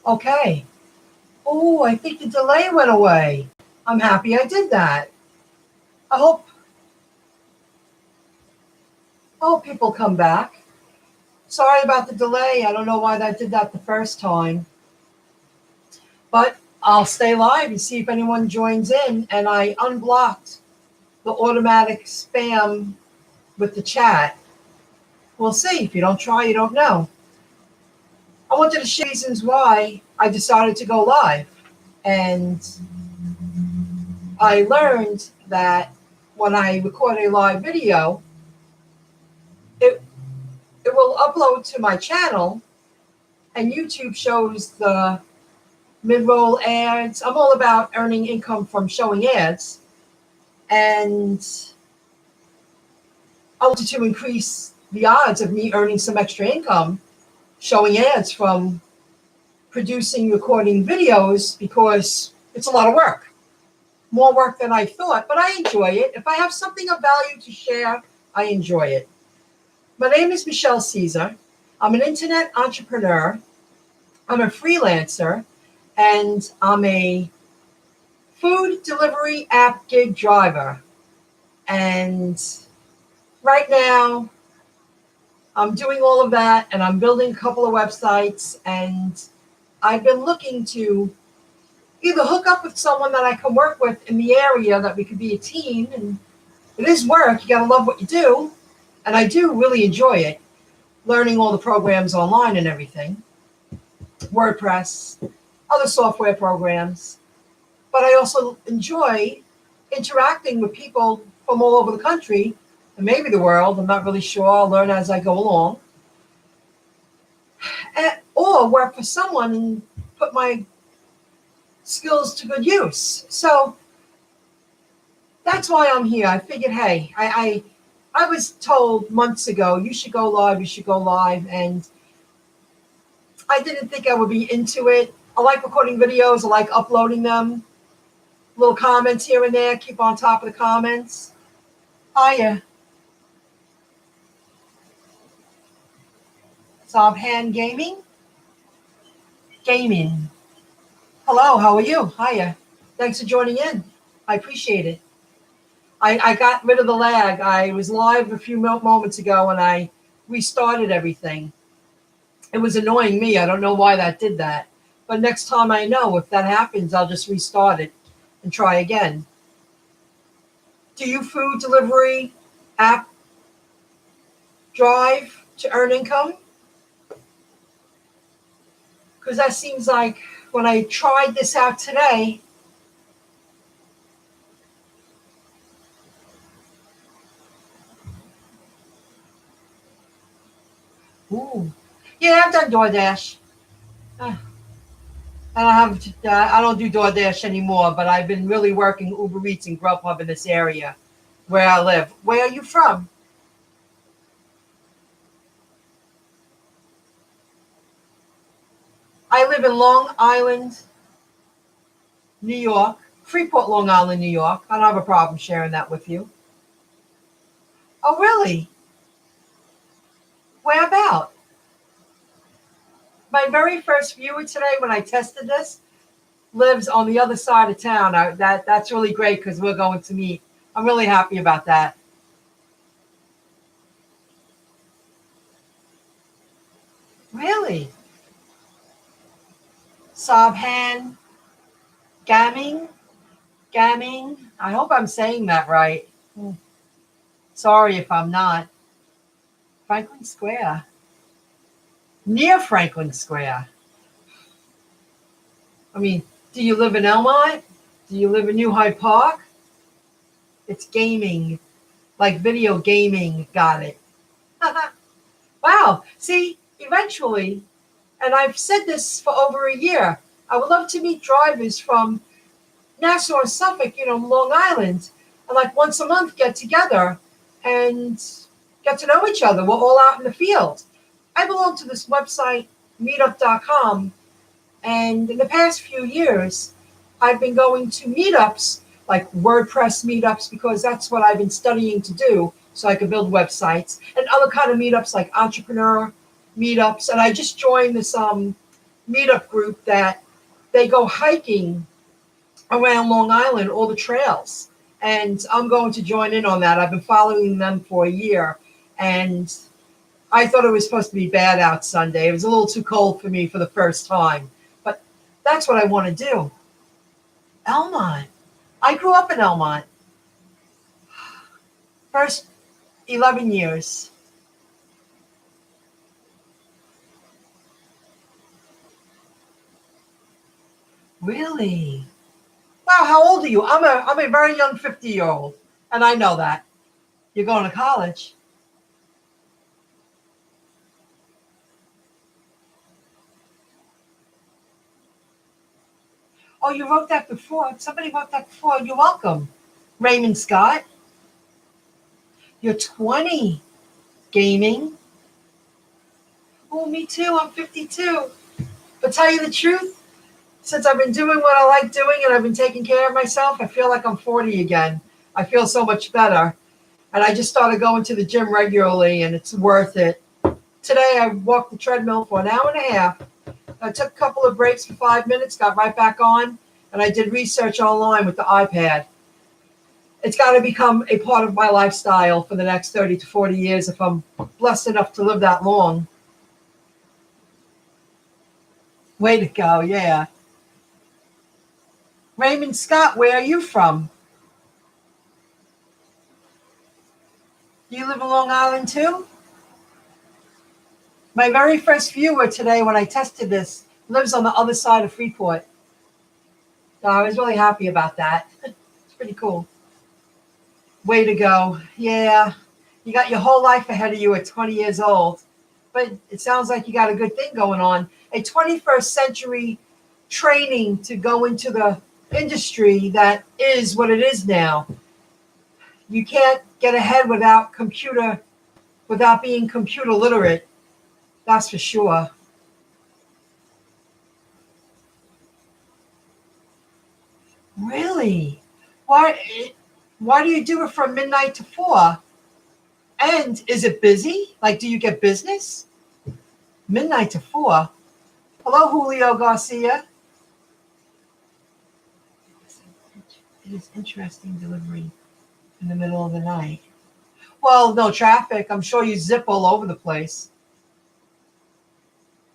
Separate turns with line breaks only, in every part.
Okay. Oh, I think the delay went away. I'm happy I did that. I hope people come back. Sorry about the delay. I don't know why that did that the first time. But I'll stay live and see if anyone joins in. And I unblocked the automatic spam with the chat. We'll see. If you don't try, you don't know. I wanted to share reasons why I decided to go live. And I learned that when I record a live video, it will upload to my channel, and YouTube shows the mid-roll ads. I'm all about earning income from showing ads, and I wanted to increase the odds of me earning some extra income showing ads from producing, recording videos, because it's a lot of work. More work than I thought, but I enjoy it. If I have something of value to share, I enjoy it. My name is Michelle Caesar. I'm an internet entrepreneur. I'm a freelancer, and I'm a food delivery app gig driver. And right now, I'm doing all of that, and I'm building a couple of websites, and I've been looking to either hook up with someone that I can work with in the area, that we could be a team. And it is work. You got to love what you do. And I do really enjoy it, learning all the programs online and everything, WordPress, other software programs. But I also enjoy interacting with people from all over the country and maybe the world. I'm not really sure. I'll learn as I go along. Or work for someone and put my skills to good use. So that's why I'm here. I figured, hey, I was told months ago, you should go live, and I didn't think I would be into it. I like recording videos. I like uploading them. Little comments here and there. Keep on top of the comments. Hiya. Sobhan Gaming. Hello, how are you? Hiya. Thanks for joining in. I appreciate it. I got rid of the lag. I was live a few moments ago, and I restarted everything. It was annoying me. I don't know why that did that. But next time I know, if that happens, I'll just restart it and try again. Do you food delivery app drive to earn income? Because that seems like when I tried this out today, ooh, yeah, I've done DoorDash. I don't do DoorDash anymore, but I've been really working Uber Eats and Grubhub in this area where I live. Where are you from? I live in Long Island, New York. Freeport, Long Island, New York. I don't have a problem sharing that with you. Oh, really? Where about? My very first viewer today, when I tested this, lives on the other side of town. That's really great, because we're going to meet. I'm really happy about that. Really? Sobhan Gaming? I hope I'm saying that right. Sorry if I'm not. Franklin Square. Near Franklin Square. I mean, do you live in Elmont? Do you live in New Hyde Park? It's gaming, like video gaming. Got it. Wow. See, eventually, and I've said this for over a year, I would love to meet drivers from Nassau and Suffolk, Long Island, and like once a month get together and get to know each other. We're all out in the field. I belong to this website, meetup.com, and in the past few years, I've been going to meetups, like WordPress meetups, because that's what I've been studying to do, so I could build websites, and other kind of meetups like entrepreneur meetups. And I just joined this meetup group that they go hiking around Long Island, all the trails. And I'm going to join in on that. I've been following them for a year. And I thought it was supposed to be bad out Sunday. It was a little too cold for me for the first time. But that's what I want to do. Elmont. I grew up in Elmont. First 11 years. Really? Wow, how old are you? I'm a very young 50-year-old, and I know that. You're going to college. Oh, you wrote that before. Somebody wrote that before. You're welcome. Raymond Scott. You're 20. Gaming. Oh, me too. I'm 52. But tell you the truth, since I've been doing what I like doing and I've been taking care of myself, I feel like I'm 40 again. I feel so much better. And I just started going to the gym regularly, and it's worth it. Today, I walked the treadmill for an hour and a half. I took a couple of breaks for 5 minutes, got right back on, and I did research online with the iPad. It's got to become a part of my lifestyle for the next 30 to 40 years if I'm blessed enough to live that long. Way to go, yeah. Raymond Scott, where are you from? Do you live in Long Island too? My very first viewer today when I tested this lives on the other side of Freeport. So I was really happy about that. It's pretty cool. Way to go. Yeah, you got your whole life ahead of you at 20 years old. But it sounds like you got a good thing going on. A 21st century training to go into the industry that is what it is now. You can't get ahead without being computer literate. That's for sure. Really? Why do you do it from midnight to 4? And is it busy? Like, do you get business? Midnight to 4. Hello, Julio Garcia. It is interesting delivery in the middle of the night. Well, no traffic. I'm sure you zip all over the place.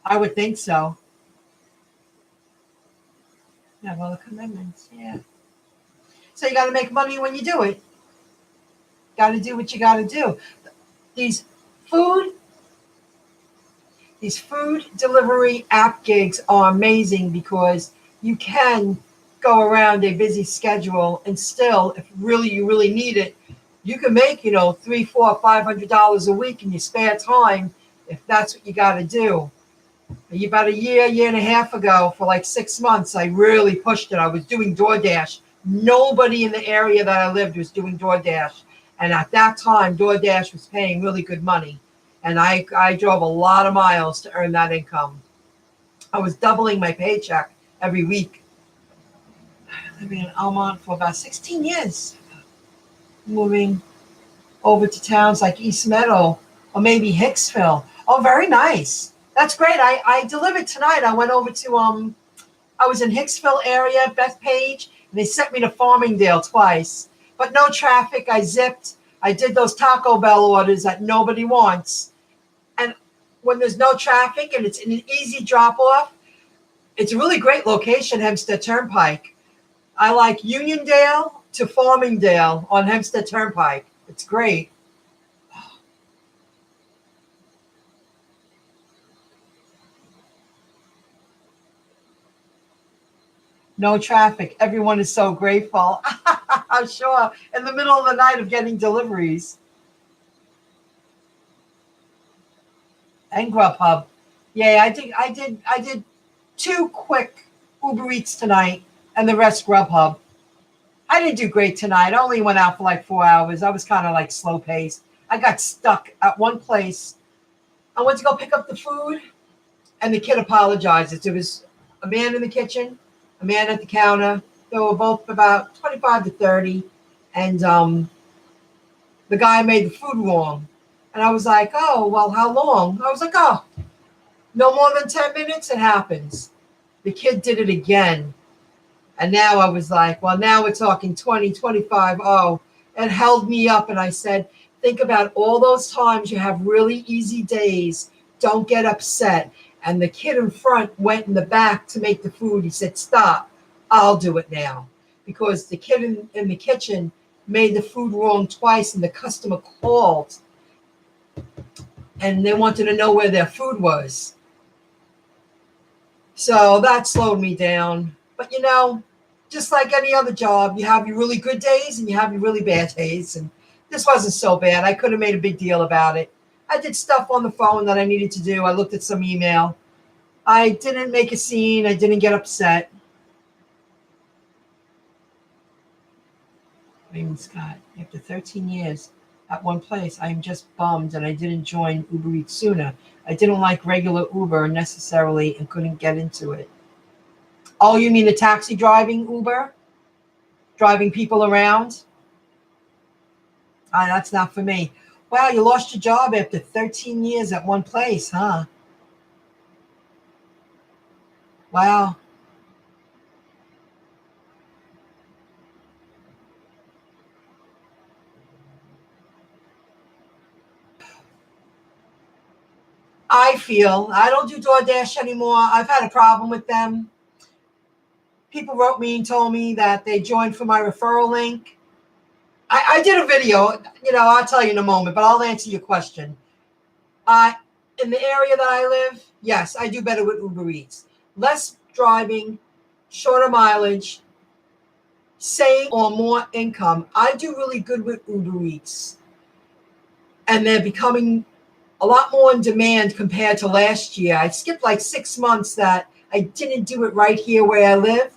I would think so. You have other commitments, yeah. So you got to make money when you do it. Got to do what you got to do. These food delivery app gigs are amazing because you can go around a busy schedule and still, if you really need it, you can make, $300, $400, $500 a week in your spare time if that's what you got to do. About a year and a half ago, for like 6 months, I really pushed it. I was doing DoorDash. Nobody in the area that I lived was doing DoorDash. And at that time, DoorDash was paying really good money. And I drove a lot of miles to earn that income. I was doubling my paycheck every week. Living in Elmont for about 16 years. Moving over to towns like East Meadow or maybe Hicksville. Oh, very nice. That's great. I delivered tonight. I went over to, I was in Hicksville area, Bethpage, and they sent me to Farmingdale twice. But no traffic. I zipped. I did those Taco Bell orders that nobody wants. And when there's no traffic and it's an easy drop off, it's a really great location, Hempstead Turnpike. I like Uniondale to Farmingdale on Hempstead Turnpike. It's great. No traffic. Everyone is so grateful. I'm sure. In the middle of the night of getting deliveries. And Grubhub. Yeah, I did 2 quick Uber Eats tonight and the rest Grubhub. I didn't do great tonight. I only went out for like 4 hours. I was kind of like slow paced. I got stuck at one place. I went to go pick up the food and the kid apologizes. There was a man in the kitchen, a man at the counter. They were both about 25 to 30. And the guy made the food wrong. And I was like, oh, well, how long? I was like, oh, No more than 10 minutes, it happens. The kid did it again. And now I was like, well, now we're talking 20, 25. Oh, it held me up. And I said, think about all those times you have really easy days. Don't get upset. And the kid in front went in the back to make the food. He said, stop. I'll do it now. Because the kid in the kitchen made the food wrong twice, and the customer called and they wanted to know where their food was. So that slowed me down. But just like any other job, you have your really good days and you have your really bad days. And this wasn't so bad. I could have made a big deal about it. I did stuff on the phone that I needed to do. I looked at some email. I didn't make a scene. I didn't get upset. Raymond Scott, after 13 years at one place, I am just bummed that I didn't join Uber Eats sooner. I didn't like regular Uber necessarily and couldn't get into it. Oh, you mean the taxi driving Uber? Driving people around? That's not for me. Wow, you lost your job after 13 years at one place, huh? Wow. I don't do DoorDash anymore. I've had a problem with them. People wrote me and told me that they joined for my referral link. I did a video, I'll tell you in a moment, but I'll answer your question. In the area that I live, yes, I do better with Uber Eats. Less driving, shorter mileage, same or more income. I do really good with Uber Eats. And they're becoming a lot more in demand compared to last year. I skipped like 6 months that I didn't do it right here where I live.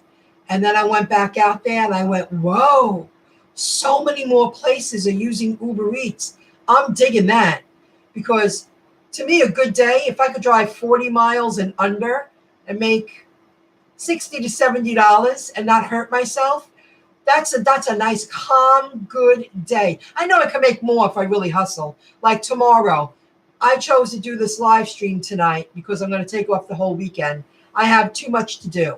And then I went back out there and I went, whoa, so many more places are using Uber Eats. I'm digging that because to me, a good day, if I could drive 40 miles and under and make $60 to $70 and not hurt myself, that's a nice, calm, good day. I know I can make more if I really hustle. Like tomorrow, I chose to do this live stream tonight because I'm going to take off the whole weekend. I have too much to do.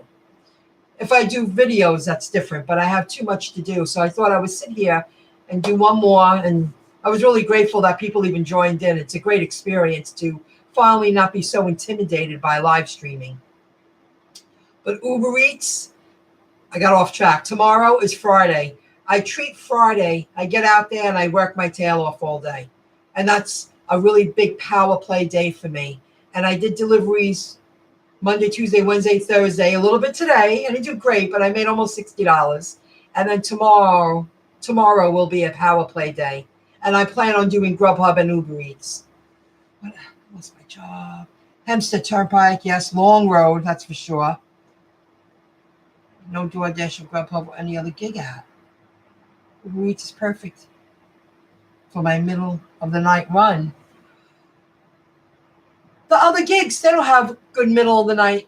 If I do videos, that's different, but I have too much to do. So I thought I would sit here and do one more. And I was really grateful that people even joined in. It's a great experience to finally not be so intimidated by live streaming. But Uber Eats, I got off track. Tomorrow is Friday. I treat Friday. I get out there and I work my tail off all day. And that's a really big power play day for me. And I did deliveries Monday, Tuesday, Wednesday, Thursday, a little bit today. And I do great, but I made almost $60. And then tomorrow will be a power play day. And I plan on doing Grubhub and Uber Eats. What's my job? Hempstead Turnpike, yes. Long road, that's for sure. No DoorDash or Grubhub or any other gig app. Uber Eats is perfect for my middle of the night run. The other gigs, they don't have good middle of the night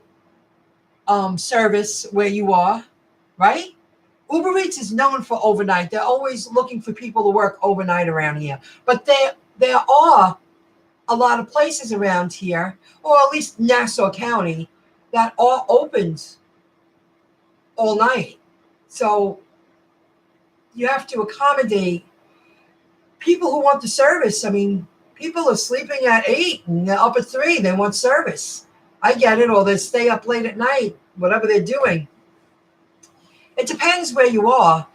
service where you are, right? Uber Eats is known for overnight. They're always looking for people to work overnight around here. But there are a lot of places around here, or at least Nassau County, that are opened all night. So you have to accommodate people who want the service. I mean, people are sleeping at 8 and they're up at 3. They want service. I get it. Or they stay up late at night, whatever they're doing. It depends where you are.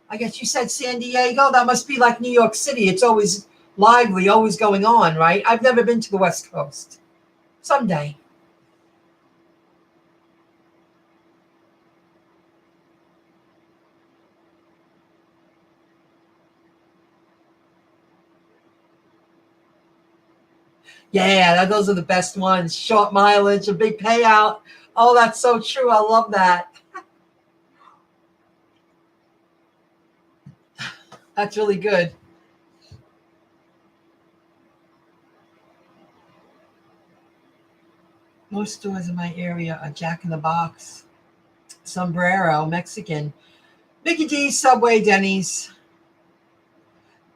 I guess you said San Diego. That must be like New York City. It's always lively, always going on, right? I've never been to the West Coast. Someday. Yeah, those are the best ones. Short mileage, a big payout. Oh, that's so true. I love that. That's really good. Most stores in my area are Jack in the Box, Sombrero, Mexican, Mickey D's, Subway, Denny's.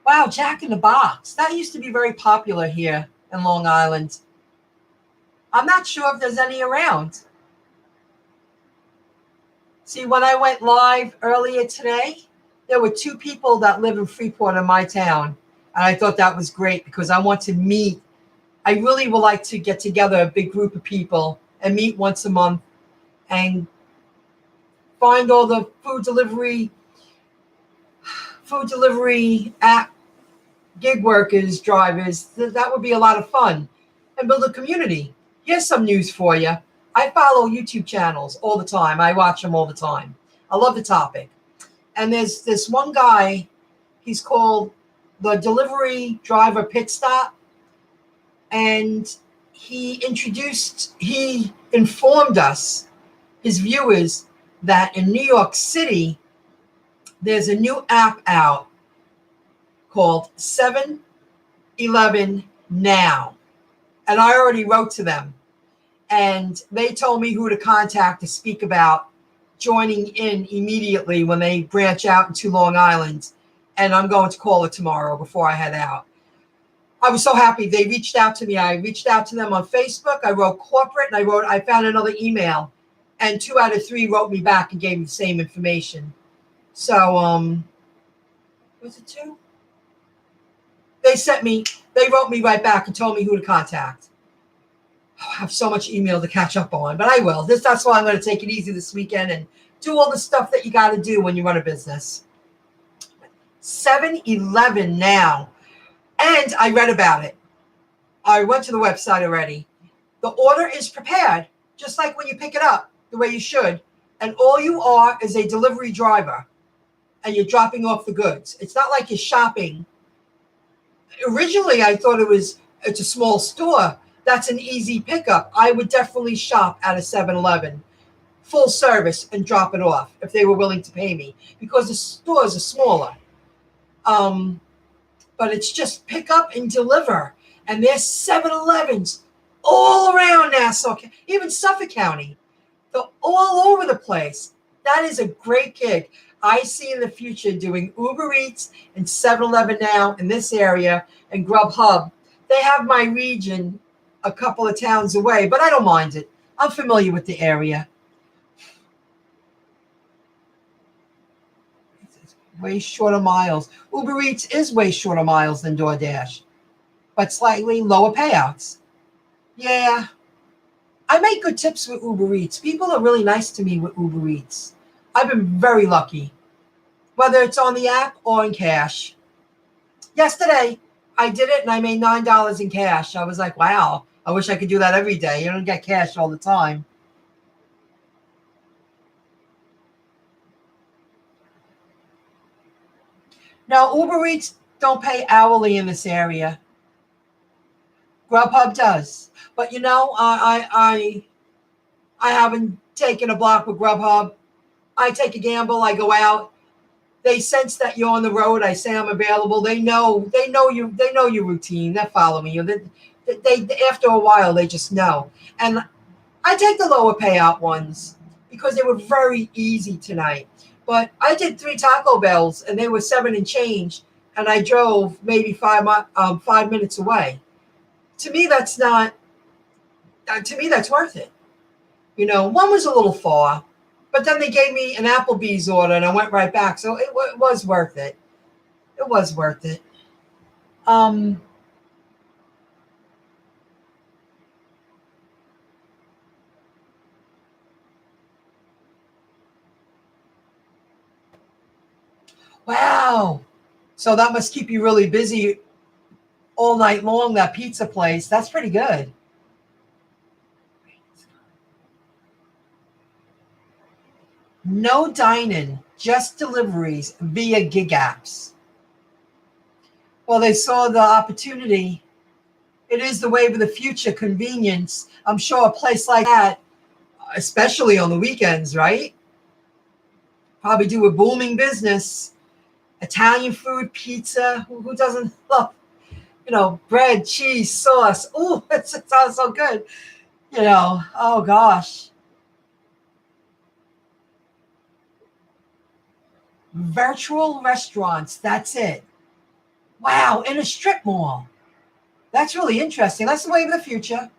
Wow, Jack in the Box. That used to be very popular here in Long Island. I'm not sure if there's any around. See, when I went live earlier today, there were 2 people that live in Freeport in my town. And I thought that was great because I want to meet. I really would like to get together a big group of people and meet once a month and find all the food delivery app gig workers, drivers. That would be a lot of fun and build a community. Here's some news for you. I follow YouTube channels all the time. I watch them all the time. I love the topic. And there's this one guy, he's called the Delivery Driver Pit Stop. And he informed us, his viewers, that in New York City, there's a new app out called 7-Eleven Now. And I already wrote to them. And they told me who to contact to speak about joining in immediately when they branch out into Long Island. And I'm going to call it tomorrow before I head out. I was so happy they reached out to me. I reached out to them on Facebook. I wrote corporate, and I found another email. And 2 out of 3 wrote me back and gave me the same information. So, was it 2? They wrote me right back and told me who to contact. Oh, I have so much email to catch up on, but I will. That's why I'm going to take it easy this weekend and do all the stuff that you got to do when you run a business. 7-Eleven Now. And I read about it. I went to the website already. The order is prepared, just like when you pick it up, the way you should. And all you are is a delivery driver. And you're dropping off the goods. It's not like you're shopping. Originally, I thought it's a small store. That's an easy pickup. I would definitely shop at a 7-Eleven, full service, and drop it off if they were willing to pay me, because the stores are smaller. But it's just pick up and deliver. And there's 7-Elevens all around Nassau, even Suffolk County. They're all over the place. That is a great gig. I see in the future doing Uber Eats and 7-Eleven Now in this area and Grubhub. They have my region a couple of towns away, but I don't mind it. I'm familiar with the area. Way shorter miles. Uber Eats is way shorter miles than DoorDash, but slightly lower payouts. Yeah. I make good tips with Uber Eats. People are really nice to me with Uber Eats. I've been very lucky, whether it's on the app or in cash. Yesterday, I did it and I made $9 in cash. I was like, wow, I wish I could do that every day. You don't get cash all the time. Now, Uber Eats don't pay hourly in this area. Grubhub does. But I haven't taken a block with Grubhub. I take a gamble. I go out. They sense that you're on the road. I say I'm available. They know you. They know your routine. They follow me. They after a while they just know. And I take the lower payout ones because they were very easy tonight. But I did 3 Taco Bells and they were 7 and change, and I drove maybe 5 minutes away. To me, that's not. To me, that's worth it. One was a little far, but then they gave me an Applebee's order and I went right back. So it was worth it. It was worth it. Wow. So that must keep you really busy all night long, that pizza place. That's pretty good. No dining, just deliveries via gig apps. Well, they saw the opportunity. It is the wave of the future, convenience. I'm sure a place like that, especially on the weekends, right? Probably do a booming business. Italian food, pizza. Who doesn't love, bread, cheese, sauce? Ooh, it sounds so good. Oh gosh. Virtual restaurants. That's it. Wow, in a strip mall. That's really interesting. That's the wave of the future.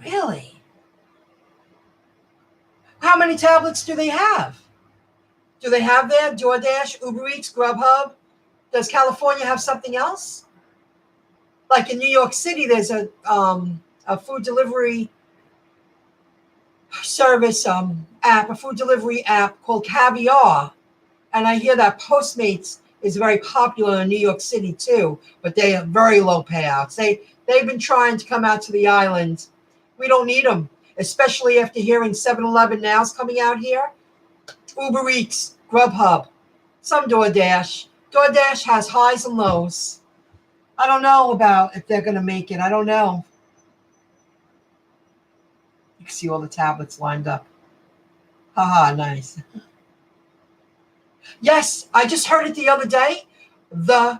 Really? How many tablets do they have? Do they have their DoorDash, Uber Eats, Grubhub? Does California have something else? Like in New York City, there's a food delivery service app, a food delivery app called Caviar. And I hear that Postmates is very popular in New York City too, but they have very low payouts. They've been trying to come out to the island. We don't need them, especially after hearing 7-Eleven now is coming out here. Uber Eats, Grubhub, some DoorDash. DoorDash has highs and lows. I don't know about if they're going to make it. I don't know. You can see all the tablets lined up. Haha, nice. Yes, I just heard it the other day. The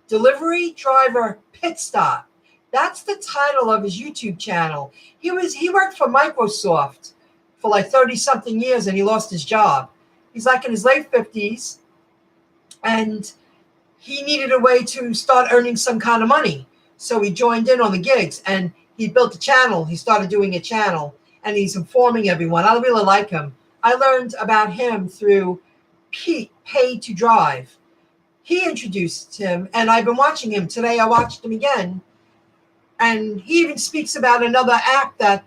Delivery Driver Pit Stop. That's the title of his YouTube channel. He worked for Microsoft for like 30-something years, and he lost his job. He's like in his late 50s, and he needed a way to start earning some kind of money. So he joined in on the gigs, and he built a channel. He started doing a channel, and he's informing everyone. I really like him. I learned about him through Pete, Paid to Drive. He introduced him, and I've been watching him. Today I watched him again. And he even speaks about another app that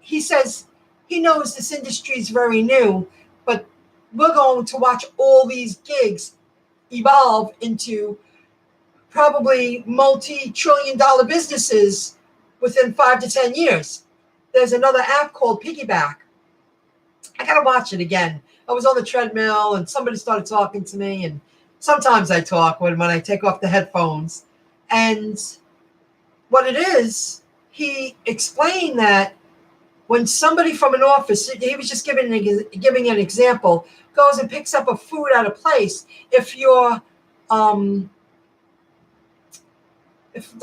he says he knows this industry is very new, but we're going to watch all these gigs evolve into probably multi-trillion-dollar businesses within 5 to 10 years. There's another app called Piggyback. I got to watch it again. I was on the treadmill and somebody started talking to me, and sometimes I talk when I take off the headphones. And what it is, he explained that when somebody from an office, he was just giving an example, goes and picks up a food at a place, if the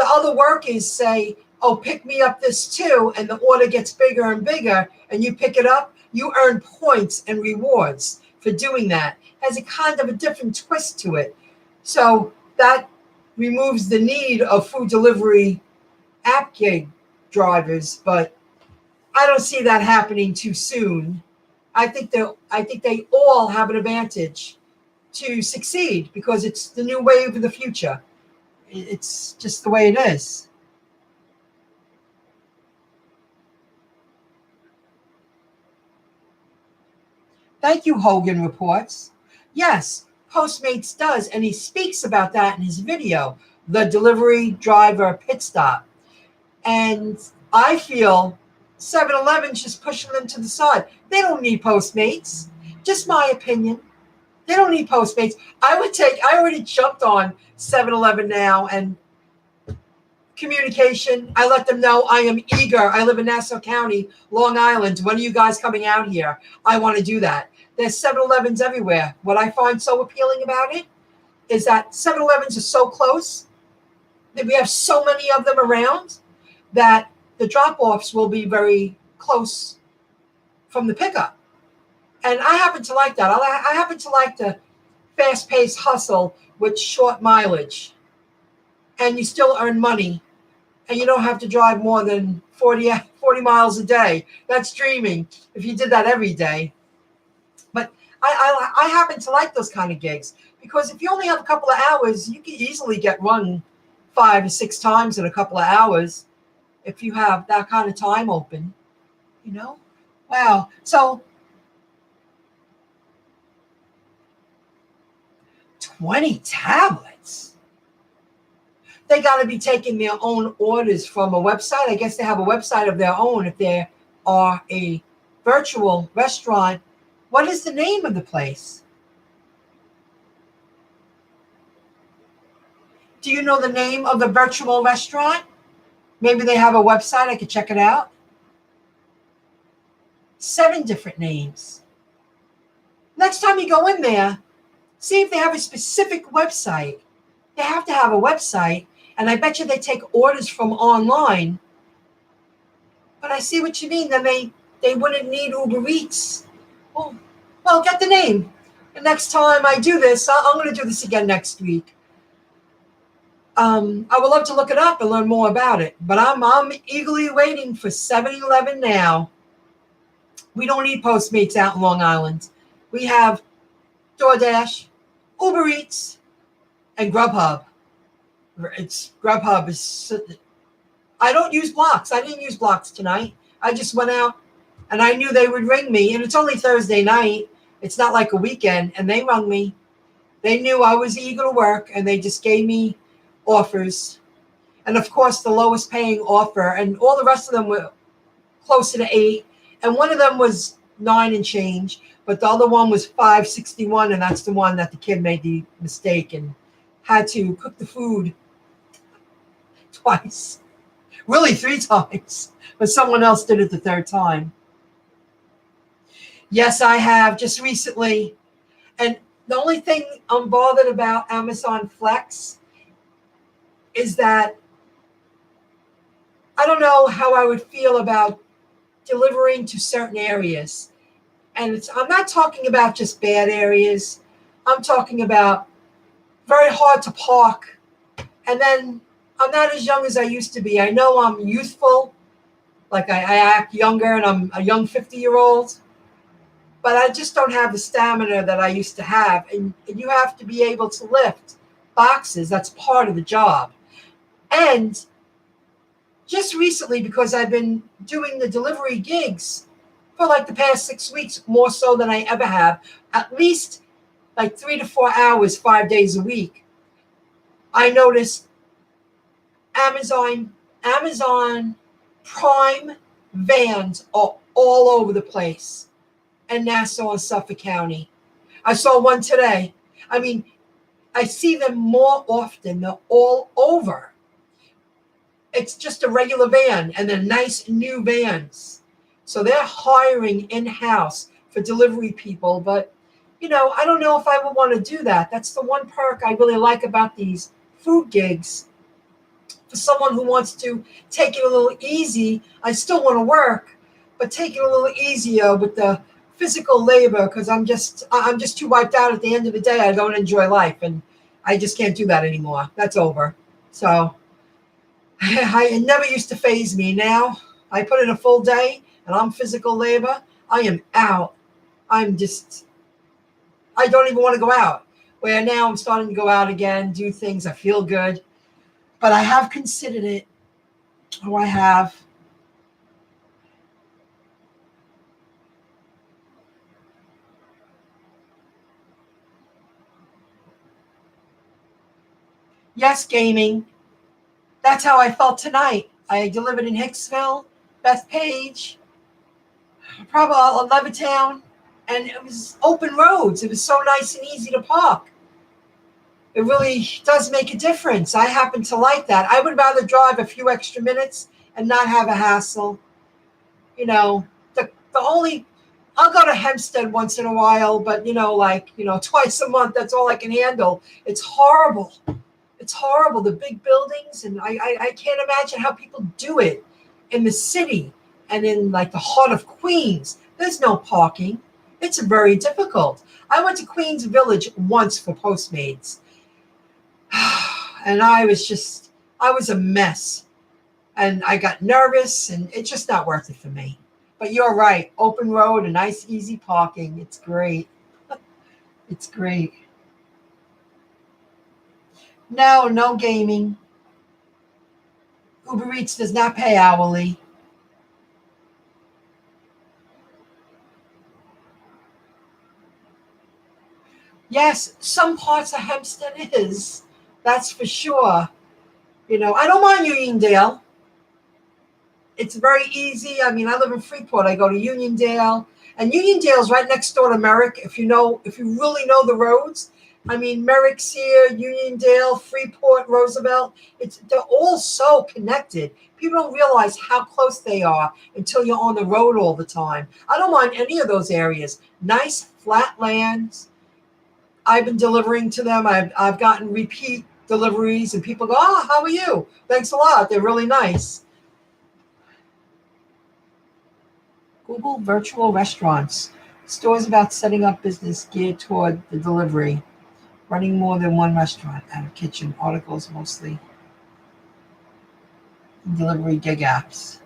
other workers say, oh, pick me up this too, and the order gets bigger and bigger, and you pick it up, you earn points and rewards for doing that. Has a kind of a different twist to it. So that removes the need of food delivery app gig drivers, but I don't see that happening too soon. I think they all have an advantage to succeed because it's the new wave of the future. It's just the way it is. Thank you, Hogan reports. Yes, Postmates does, and he speaks about that in his video, The Delivery Driver Pit Stop. And I feel 7-Eleven's just pushing them to the side. They don't need Postmates. Just my opinion. They don't need Postmates. I already jumped on 7-Eleven now and communication. I let them know I am eager. I live in Nassau County, Long Island. When are you guys coming out here? I want to do that. There's 7-Elevens everywhere. What I find so appealing about it is that 7-Elevens are so close, that we have so many of them around, that the drop-offs will be very close from the pickup. And I happen to like that. I happen to like the fast-paced hustle with short mileage. And you still earn money. And you don't have to drive more than 40 miles a day. That's dreaming if you did that every day. But I happen to like those kind of gigs because if you only have a couple of hours, you can easily get run 5 or 6 times in a couple of hours if you have that kind of time open, you know? Wow. So 20 tablets. They got to be taking their own orders from a website. I guess they have a website of their own if they are a virtual restaurant. What is the name of the place? Do you know the name of the virtual restaurant? Maybe they have a website. I could check it out. 7 different names. Next time you go in there, see if they have a specific website. They have to have a website, and I bet you they take orders from online. But I see what you mean. Then they wouldn't need Uber Eats. Well, get the name. The next time I do this, I'm going to do this again next week. I would love to look it up and learn more about it, but I'm eagerly waiting for 7-Eleven now. We don't eat Postmates out in Long Island. We have DoorDash, Uber Eats, and Grubhub. It's Grubhub is. I don't use blocks. I didn't use blocks tonight. I just went out and I knew they would ring me. And it's only Thursday night. It's not like a weekend. And they rung me. They knew I was eager to work and they just gave me offers. And of course, the lowest paying offer, and all the rest of them were closer to 8. And one of them was 9 and change, but the other one was 5.61. And that's the one that the kid made the mistake and had to cook the food twice. Really 3 times, but someone else did it the 3rd time. Yes, I have just recently. And the only thing I'm bothered about Amazon Flex is that I don't know how I would feel about delivering to certain areas. And I'm not talking about just bad areas. I'm talking about very hard to park. And then I'm not as young as I used to be. I know I'm youthful, like I act younger and I'm a young 50-year-old, but I just don't have the stamina that I used to have. And you have to be able to lift boxes. That's part of the job. And just recently, because I've been doing the delivery gigs for like the past 6 weeks, more so than I ever have, at least like 3 to 4 hours, 5 days a week, I noticed Amazon Prime vans are all over the place in Nassau and Suffolk County. I saw one today. I mean, I see them more often. They're all over. It's just a regular van, and they're nice new vans. So they're hiring in-house for delivery people. But, I don't know if I would want to do that. That's the one perk I really like about these food gigs. For someone who wants to take it a little easy, I still want to work, but take it a little easier with the physical labor, because I'm just too wiped out at the end of the day. I don't enjoy life, and I just can't do that anymore. That's over. So it never used to faze me. Now I put in a full day and I'm physical labor. I am out. I don't even want to go out. Where now I'm starting to go out again, do things. I feel good. But I have considered it. Oh, I have. Yes, gaming. That's how I felt tonight. I delivered in Hicksville, Bethpage, probably Levittown, and it was open roads. It was so nice and easy to park. It really does make a difference. I happen to like that. I would rather drive a few extra minutes and not have a hassle. I'll go to Hempstead once in a while, but twice a month, that's all I can handle. It's horrible. It's horrible. The big buildings, and I can't imagine how people do it in the city and in like the heart of Queens. There's no parking. It's very difficult. I went to Queens Village once for Postmates. And I was a mess. And I got nervous, and it's just not worth it for me. But you're right. Open road and nice, easy parking. It's great. It's great. No gaming. Uber Eats does not pay hourly. Yes, some parts of Hempstead is. That's for sure. I don't mind Uniondale. It's very easy. I mean, I live in Freeport. I go to Uniondale, and Uniondale's right next door to Merrick. If you really know the roads, I mean, Merrick's here, Uniondale, Freeport, Roosevelt. They're all so connected. People don't realize how close they are until you're on the road all the time. I don't mind any of those areas. Nice flat lands. I've been delivering to them. I've gotten repeat deliveries, and people go, "Oh, how are you? Thanks a lot. They're really nice." Google virtual restaurants. Stores about setting up business geared toward the delivery. Running more than one restaurant out of kitchen. Articles mostly. delivery gig apps.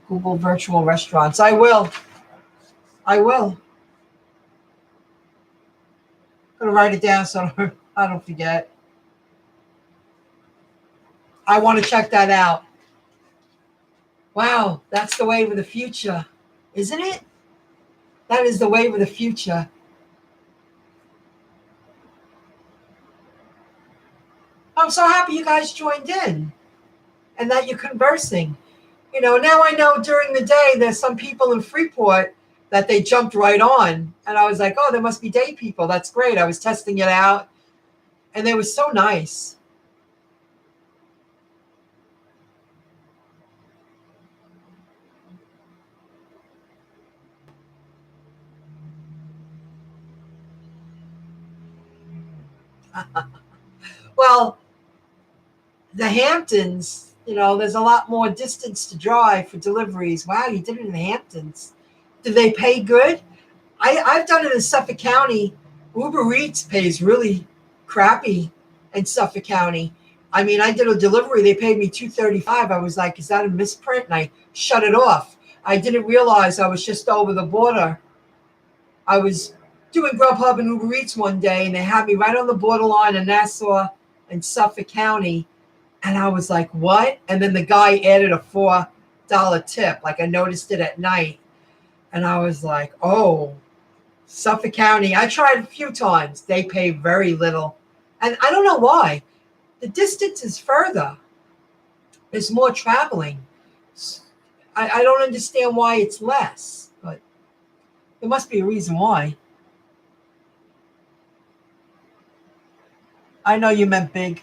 Google virtual restaurants. I will. I will. I'm gonna write it down so I don't forget. I want to check that out. Wow, that's the wave of the future, isn't it? That is the wave of the future. I'm so happy you guys joined in and that you're conversing. Now I know during the day there's some people in Freeport that they jumped right on. And I was like, oh, there must be day people. That's great. I was testing it out. And they were so nice. Well, the Hamptons, there's a lot more distance to drive for deliveries. Wow, you did it in the Hamptons. Do they pay good? I've done it in Suffolk County. Uber Eats pays really crappy in Suffolk County. I mean, I did a delivery. They paid me $2.35. I was like, is that a misprint? And I shut it off. I didn't realize I was just over the border. I was doing Grubhub and Uber Eats one day, and they had me right on the borderline of Nassau and Suffolk County. And I was like, what? And then the guy added a $4 tip. Like I noticed it at night. And I was like, oh, Suffolk County. I tried a few times. They pay very little. And I don't know why. The distance is further. There's more traveling. I don't understand why it's less, but there must be a reason why. I know you meant big.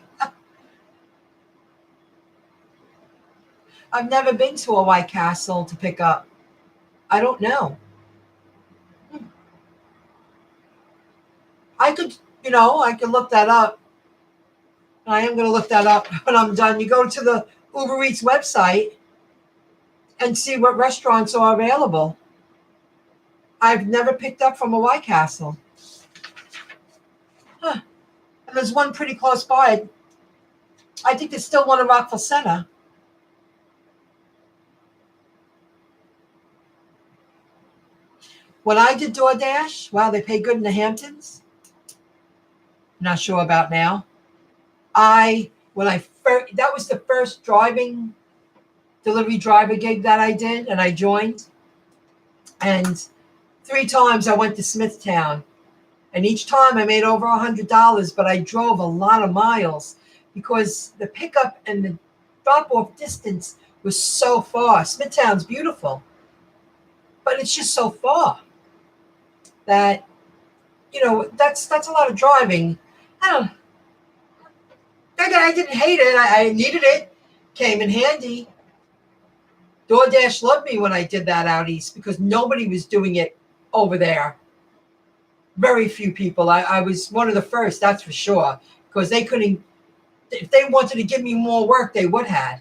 I've never been to a White Castle to pick up. I don't know. I could look that up. I am going to look that up when I'm done. You go to the Uber Eats website and see what restaurants are available. I've never picked up from a White Castle. Huh. And there's one pretty close by. I think there's still one in Rockville Center. When I did DoorDash, wow, they pay good in the Hamptons. Not sure about now. That was the first delivery driver gig that I did, and I joined. And 3 times I went to Smithtown, and each time I made over $100, but I drove a lot of miles because the pickup and the drop-off distance was so far. Smithtown's beautiful, but it's just so far that, that's a lot of driving. I didn't hate it. I needed it. Came in handy. DoorDash loved me when I did that out east because nobody was doing it over there. Very few people. I was one of the first, that's for sure, because they couldn't. If they wanted to give me more work, they would have.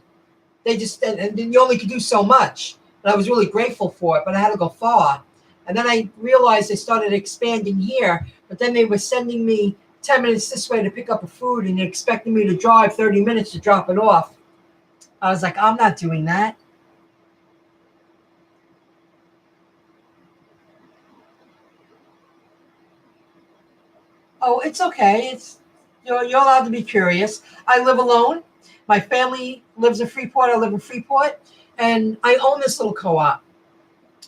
And you only could do so much. And I was really grateful for it, but I had to go far. And then I realized they started expanding here, but then they were sending me 10 minutes this way to pick up a food and expecting me to drive 30 minutes to drop it off. I was like, I'm not doing that. Oh, it's okay. You're allowed to be curious. I live alone. My family lives in Freeport. I live in Freeport, and I own this little co-op.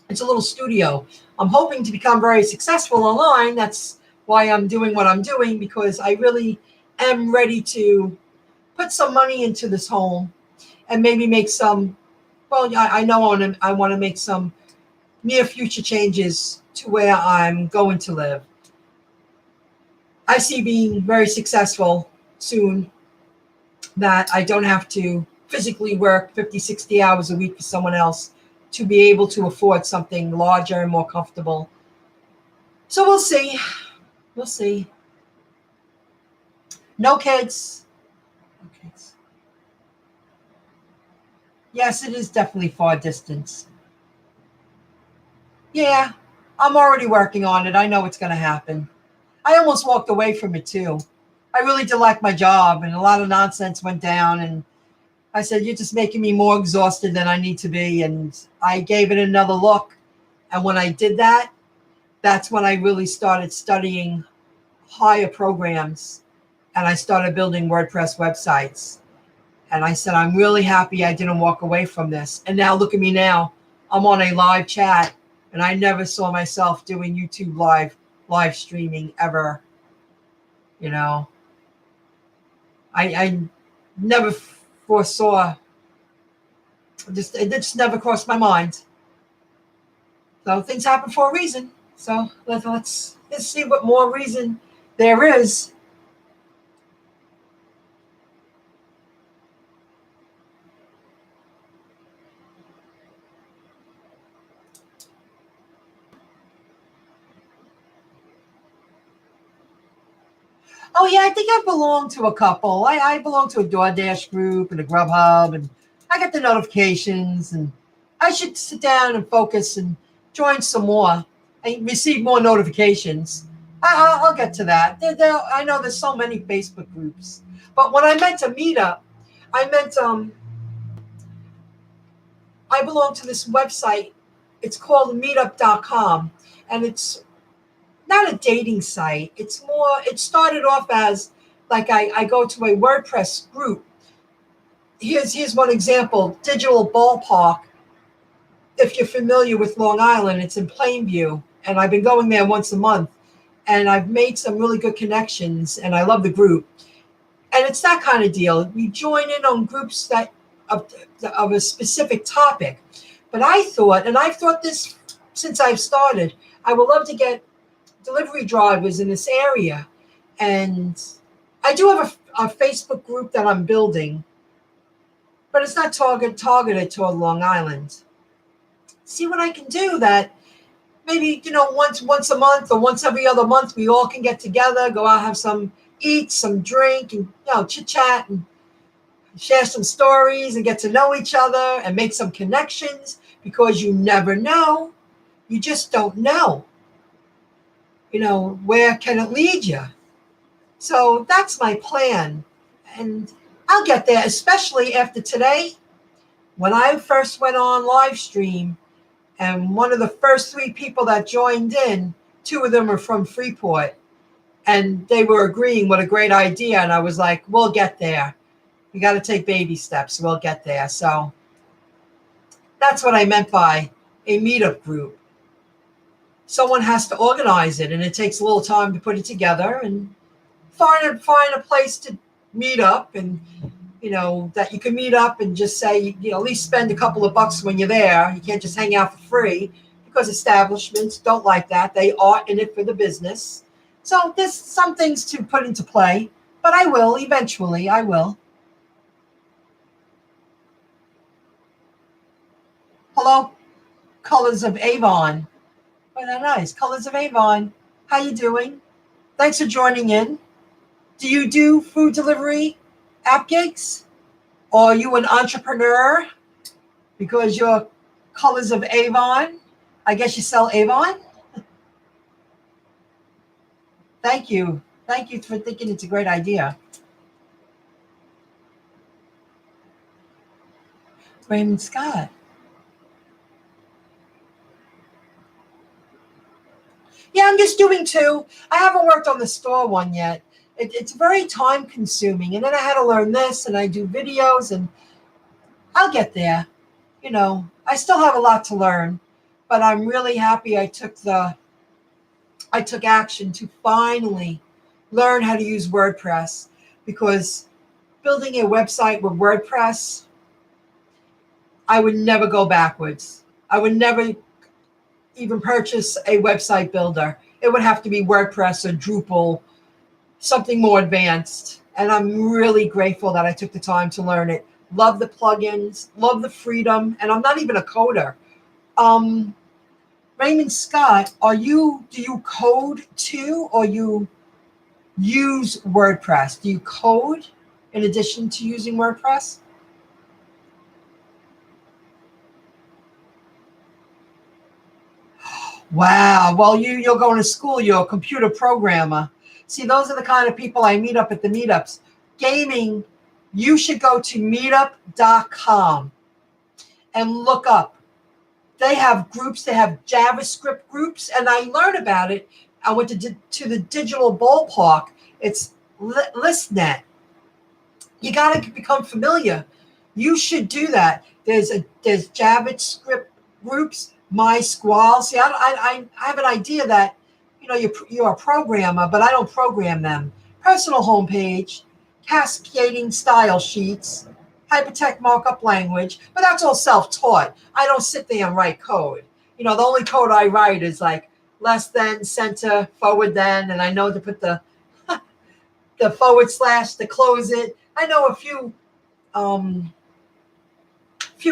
It's a little studio. I'm hoping to become very successful online. That's why I'm doing what I'm doing, because I really am ready to put some money into this home and maybe make some. Well, I know I want to make some near future changes to where I'm going to live. I see being very successful soon, that I don't have to physically work 50, 60 hours a week for someone else to be able to afford something larger and more comfortable. So we'll see. We'll see. No kids. No kids. Yes, it is definitely far distance. Yeah, I'm already working on it. I know it's going to happen. I almost walked away from it too. I really did like my job, and a lot of nonsense went down, and I said, you're just making me more exhausted than I need to be. And I gave it another look. And when I did that, that's when I really started studying higher programs and I started building WordPress websites. And I said, I'm really happy I didn't walk away from this. And now look at me now. I'm on a live chat and I never saw myself doing YouTube live streaming ever. You know, I never foresaw, it just never crossed my mind. So things happen for a reason. So let's see what more reason there is. Oh yeah, I think I belong to a couple. I belong to a DoorDash group and a Grubhub, and I get the notifications. And I should sit down and focus and join some more. I receive more notifications. I'll get to that. I know there's so many Facebook groups, but when I meant a meetup, I meant I belong to this website. It's called Meetup.com, and it's not a dating site. It's more, it started off as like I go to a WordPress group. Here's one example, Digital Ballpark. If you're familiar with Long Island, it's in Plainview. And I've been going there once a month. And I've made some really good connections and I love the group. And it's that kind of deal. We join in on groups that of a specific topic. But I thought, and I've thought this since I've started, I would love to get delivery drivers in this area. And I do have a Facebook group that I'm building, but it's not targeted toward Long Island. See what I can do that maybe, once a month or once every other month, we all can get together, go out, have some eat, some drink, and chit chat and share some stories and get to know each other and make some connections, because you never know. You just don't know. Where can it lead you? So that's my plan. And I'll get there, especially after today. When I first went on live stream, and one of the first 3 people that joined in, 2 of them are from Freeport, and they were agreeing what a great idea. And I was like, we'll get there. We got to take baby steps. We'll get there. So that's what I meant by a meetup group. Someone has to organize it, and it takes a little time to put it together and find a place to meet up, and that you can meet up and just say, at least spend a couple of bucks when you're there. You can't just hang out for free, because establishments don't like that. They are in it for the business. So there's some things to put into play, but I will eventually. I will. Hello, Colors of Avon. Oh, they're nice. Colors of Avon. How you doing? Thanks for joining in. Do you do food delivery app gigs? Or are you an entrepreneur because you're Colors of Avon? I guess you sell Avon? Thank you. Thank you for thinking it's a great idea. Raymond Scott. Yeah, I'm just doing 2. I haven't worked on the store one yet. It's very time consuming. And then I had to learn this, and I do videos, and I'll get there. I still have a lot to learn, but I'm really happy I took action to finally learn how to use WordPress, because building a website with WordPress, I would never go backwards. I would never even purchase a website builder. It would have to be WordPress or Drupal, something more advanced. And I'm really grateful that I took the time to learn it. Love the plugins, love the freedom, and I'm not even a coder. Raymond Scott, do you code too, or you use WordPress? Do you code in addition to using WordPress? Wow. Well, you're going to school. You're a computer programmer. See, those are the kind of people I meet up at the meetups. Gaming You should go to meetup.com and look up. They have groups, they have JavaScript groups, and I learned about it. I went to the digital ballpark. It's ListNet. You got to become familiar. You should do that. There's JavaScript groups, MySQL. See, I have an idea that you're a programmer, but I don't program them. Personal homepage, cascading style sheets, hypertext markup language, but that's all self-taught. I don't sit there and write code. The only code I write is like less than, center, forward then, and I know to put the forward slash to close it. I know a few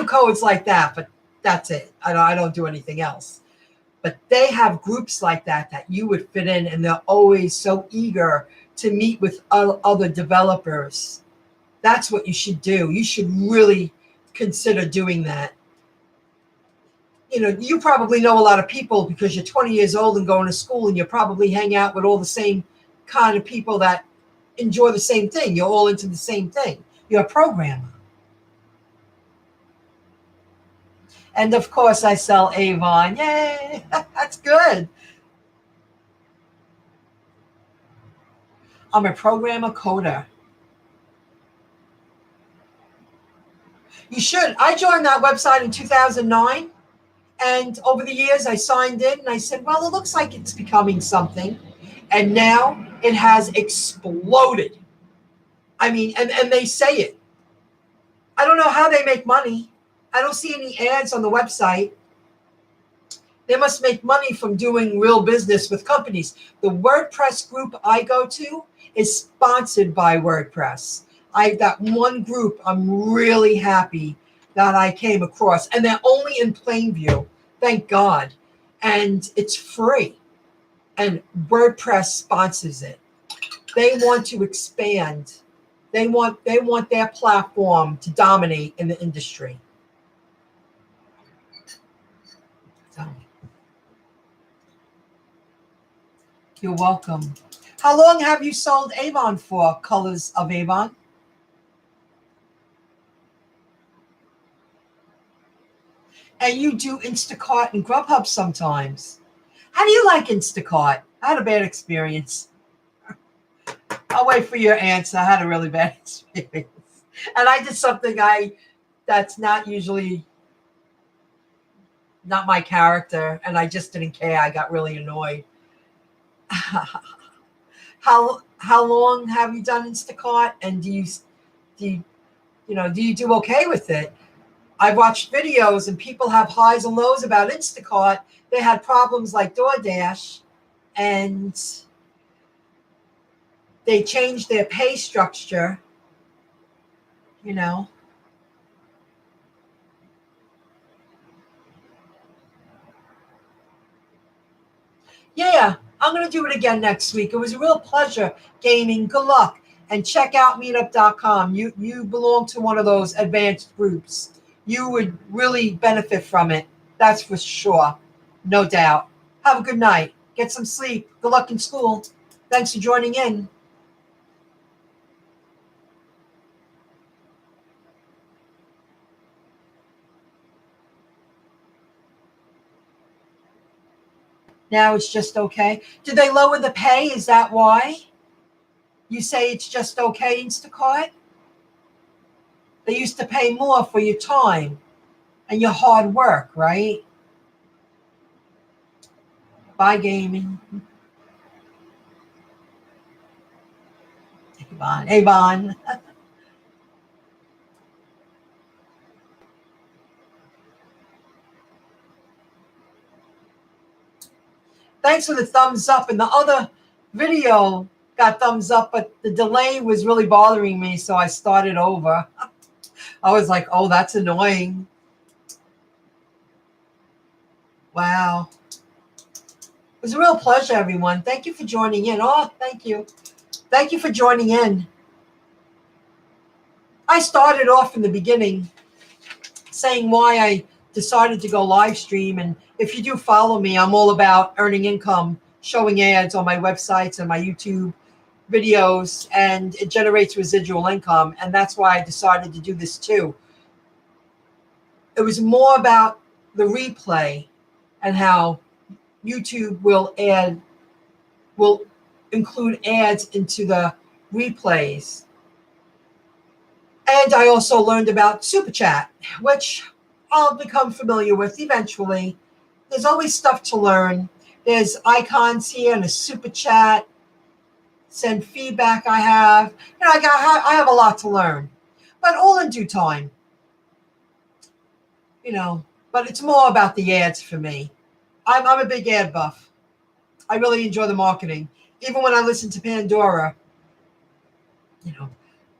codes like that, but that's it. I don't do anything else. But they have groups like that you would fit in, and they're always so eager to meet with other developers. That's what you should do. You should really consider doing that. You probably know a lot of people because you're 20 years old and going to school, and you probably hang out with all the same kind of people that enjoy the same thing. You're all into the same thing. You're a programmer. And of course, I sell Avon. Yay! That's good. I'm a programmer coder. You should. I joined that website in 2009. And over the years, I signed in and I said, well, it looks like it's becoming something. And now it has exploded. I mean, and they say it. I don't know how they make money. I don't see any ads on the website. They must make money from doing real business with companies. The WordPress group I go to is sponsored by WordPress. That one group, I'm really happy that I came across. And they're only in Plainview, thank God. And it's free. And WordPress sponsors it. They want to expand. They want their platform to dominate in the industry. So, you're welcome. How long have you sold Avon for, Colors of Avon? And you do Instacart and Grubhub sometimes. How do you like Instacart? I had a bad experience. I'll wait for your answer. I had a really bad experience. And I did something that's not usually not my character, and I just didn't care. I got really annoyed. How long have you done Instacart, and do you do okay with it? I've watched videos and people have highs and lows about Instacart. They had problems like DoorDash, and they changed their pay structure. Yeah, I'm going to do it again next week. It was a real pleasure gaming. Good luck. And check out meetup.com. You belong to one of those advanced groups. You would really benefit from it. That's for sure. No doubt. Have a good night. Get some sleep. Good luck in school. Thanks for joining in. Now it's just okay. Did they lower the pay? Is that why? You say it's just okay, Instacart? They used to pay more for your time and your hard work, right? Bye, gaming. Avon. Thanks for the thumbs up. And the other video got thumbs up, but the delay was really bothering me, so I started over. I was like, oh, that's annoying. Wow. It was a real pleasure, everyone. Thank you for joining in. Oh, thank you. Thank you for joining in. I started off in the beginning saying why I decided to go live stream. And if you do follow me, I'm all about earning income, showing ads on my websites and my YouTube. videos and it generates residual income. And that's why I decided to do this too. It was more about the replay and how YouTube will include ads into the replays. And I also learned about Super Chat, which I'll become familiar with eventually. There's always stuff to learn. There's icons here and a Super Chat, send feedback I have. I have a lot to learn, but all in due time. But it's more about the ads for me. I'm a big ad buff. I really enjoy the marketing. Even when I listen to Pandora,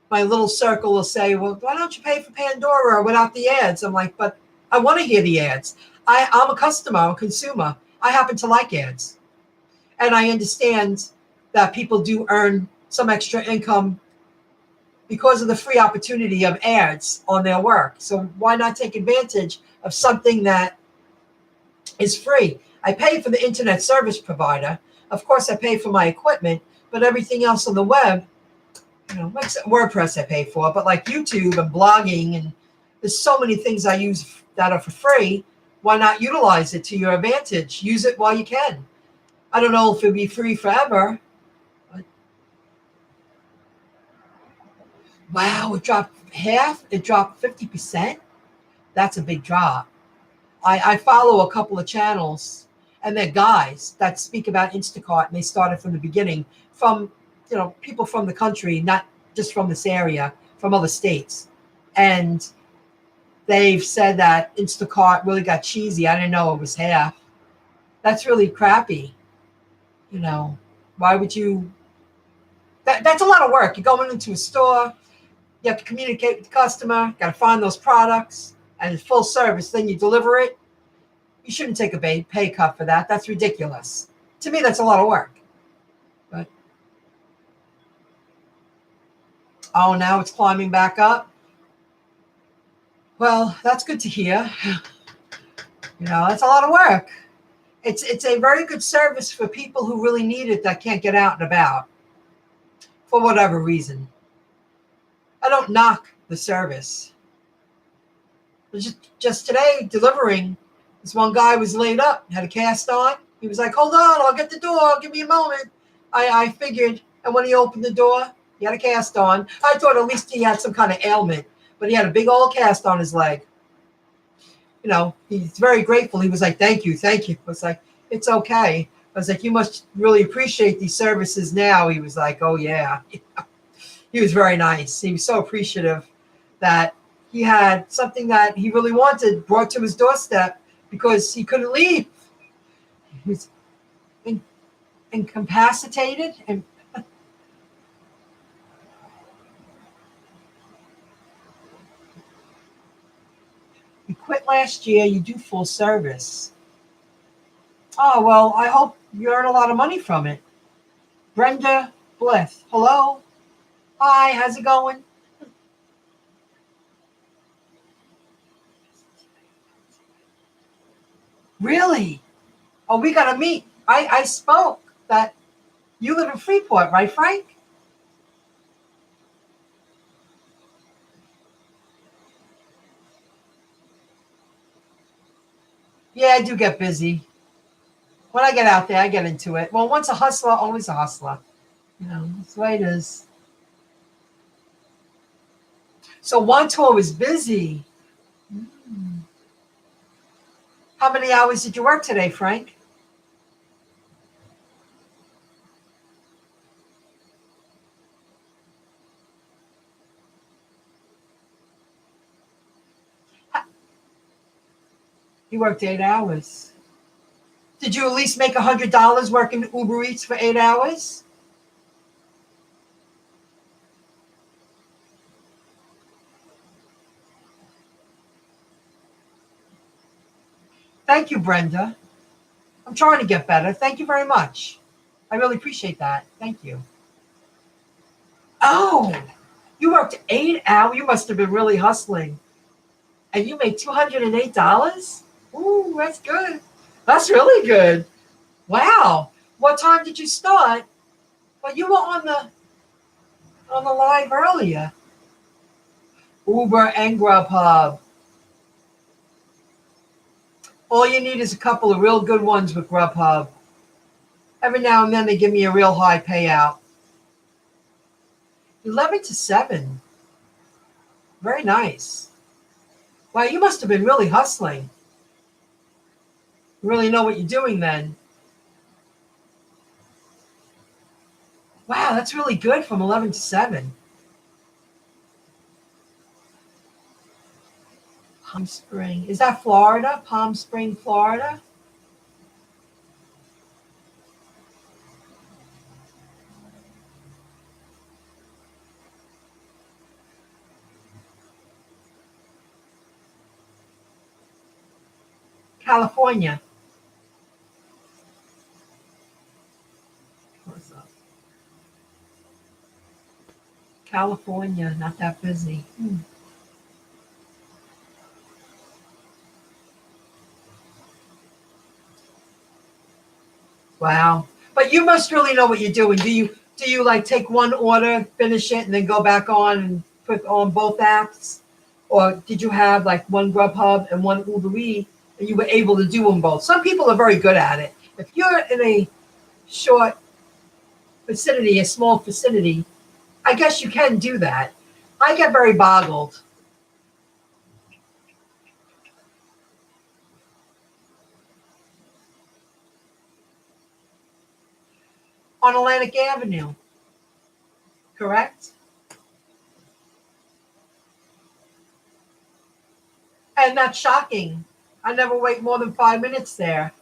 my little circle will say, well, why don't you pay for Pandora without the ads? I'm like, but I want to hear the ads. I'm a customer, I'm a consumer. I happen to like ads. And I understand that people do earn some extra income because of the free opportunity of ads on their work. So why not take advantage of something that is free? I pay for the internet service provider. Of course, I pay for my equipment, but everything else on the web, like WordPress I pay for, but like YouTube and blogging, and there's so many things I use that are for free. Why not utilize it to your advantage? Use it while you can. I don't know if it'll be free forever. But wow, it dropped half. It dropped 50%. That's a big drop. I follow a couple of channels, and they're guys that speak about Instacart, and they started from the beginning, from people from the country, not just from this area, from other states. And they've said that Instacart really got cheesy. I didn't know it was half. That's really crappy. Why would you? That's a lot of work. You're going into a store, you have to communicate with the customer, got to find those products, and it's full service. Then you deliver it. You shouldn't take a pay cut for that. That's ridiculous. To me, that's a lot of work. But now it's climbing back up. Well, that's good to hear. That's a lot of work. It's a very good service for people who really need it that can't get out and about for whatever reason. I don't knock the service. Just today, delivering, this one guy was laid up, had a cast on. He was like, hold on, I'll get the door. Give me a moment. I figured, and when he opened the door, he had a cast on. I thought at least he had some kind of ailment, but he had a big old cast on his leg. He's very grateful. He was like, thank you. I was like, it's okay. I was like, you must really appreciate these services now. He was like, oh, yeah. He was very nice. He was so appreciative that he had something that he really wanted brought to his doorstep because he couldn't leave. He was incapacitated. And you quit last year, you do full service. Oh, well, I hope you earn a lot of money from it. Brenda Blith. Hello. Hi, how's it going? Really? Oh, we got to meet. I spoke that you live in Freeport, right, Frank? Yeah, I do get busy. When I get out there, I get into it. Well, once a hustler, always a hustler. That's the way it is. So one tour was busy. How many hours did you work today, Frank? You worked 8 hours. Did you at least make $100 working Uber Eats for 8 hours? Thank you, Brenda. I'm trying to get better. Thank you very much. I really appreciate that. Thank you. Oh, you worked 8 hours. You must have been really hustling. And you made $208? Ooh, that's good. That's really good. Wow. What time did you start? Well, you were on the on the live earlier. Uber and Grubhub. All you need is a couple of real good ones with Grubhub. Every now and then they give me a real high payout. 11 to 7. Very nice. Wow, you must have been really hustling. You really know what you're doing then. Wow, that's really good from 11 to 7. Palm Spring. Is that Florida? Palm Spring, Florida? California. What's up? California, not that busy. Wow. But you must really know what you're doing. Do you like take one order, finish it, and then go back on and put on both apps? Or did you have like one Grubhub and one Uber Eats and you were able to do them both? Some people are very good at it. If you're in a short vicinity, a small vicinity, I guess you can do that. I get very boggled. On Atlantic Avenue, correct? And that's shocking. I never wait more than 5 minutes there.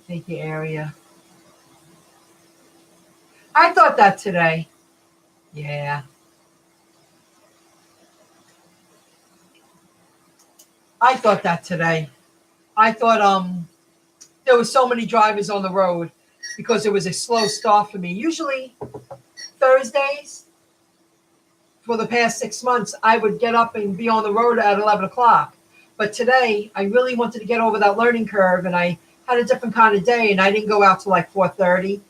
Take the area. I thought that today. Yeah. I thought that today. I thought there were so many drivers on the road because it was a slow start for me. Usually Thursdays for the past 6 months, I would get up and be on the road at 11 o'clock. But today, I really wanted to get over that learning curve, and I had a different kind of day, and I didn't go out till like 4:30. And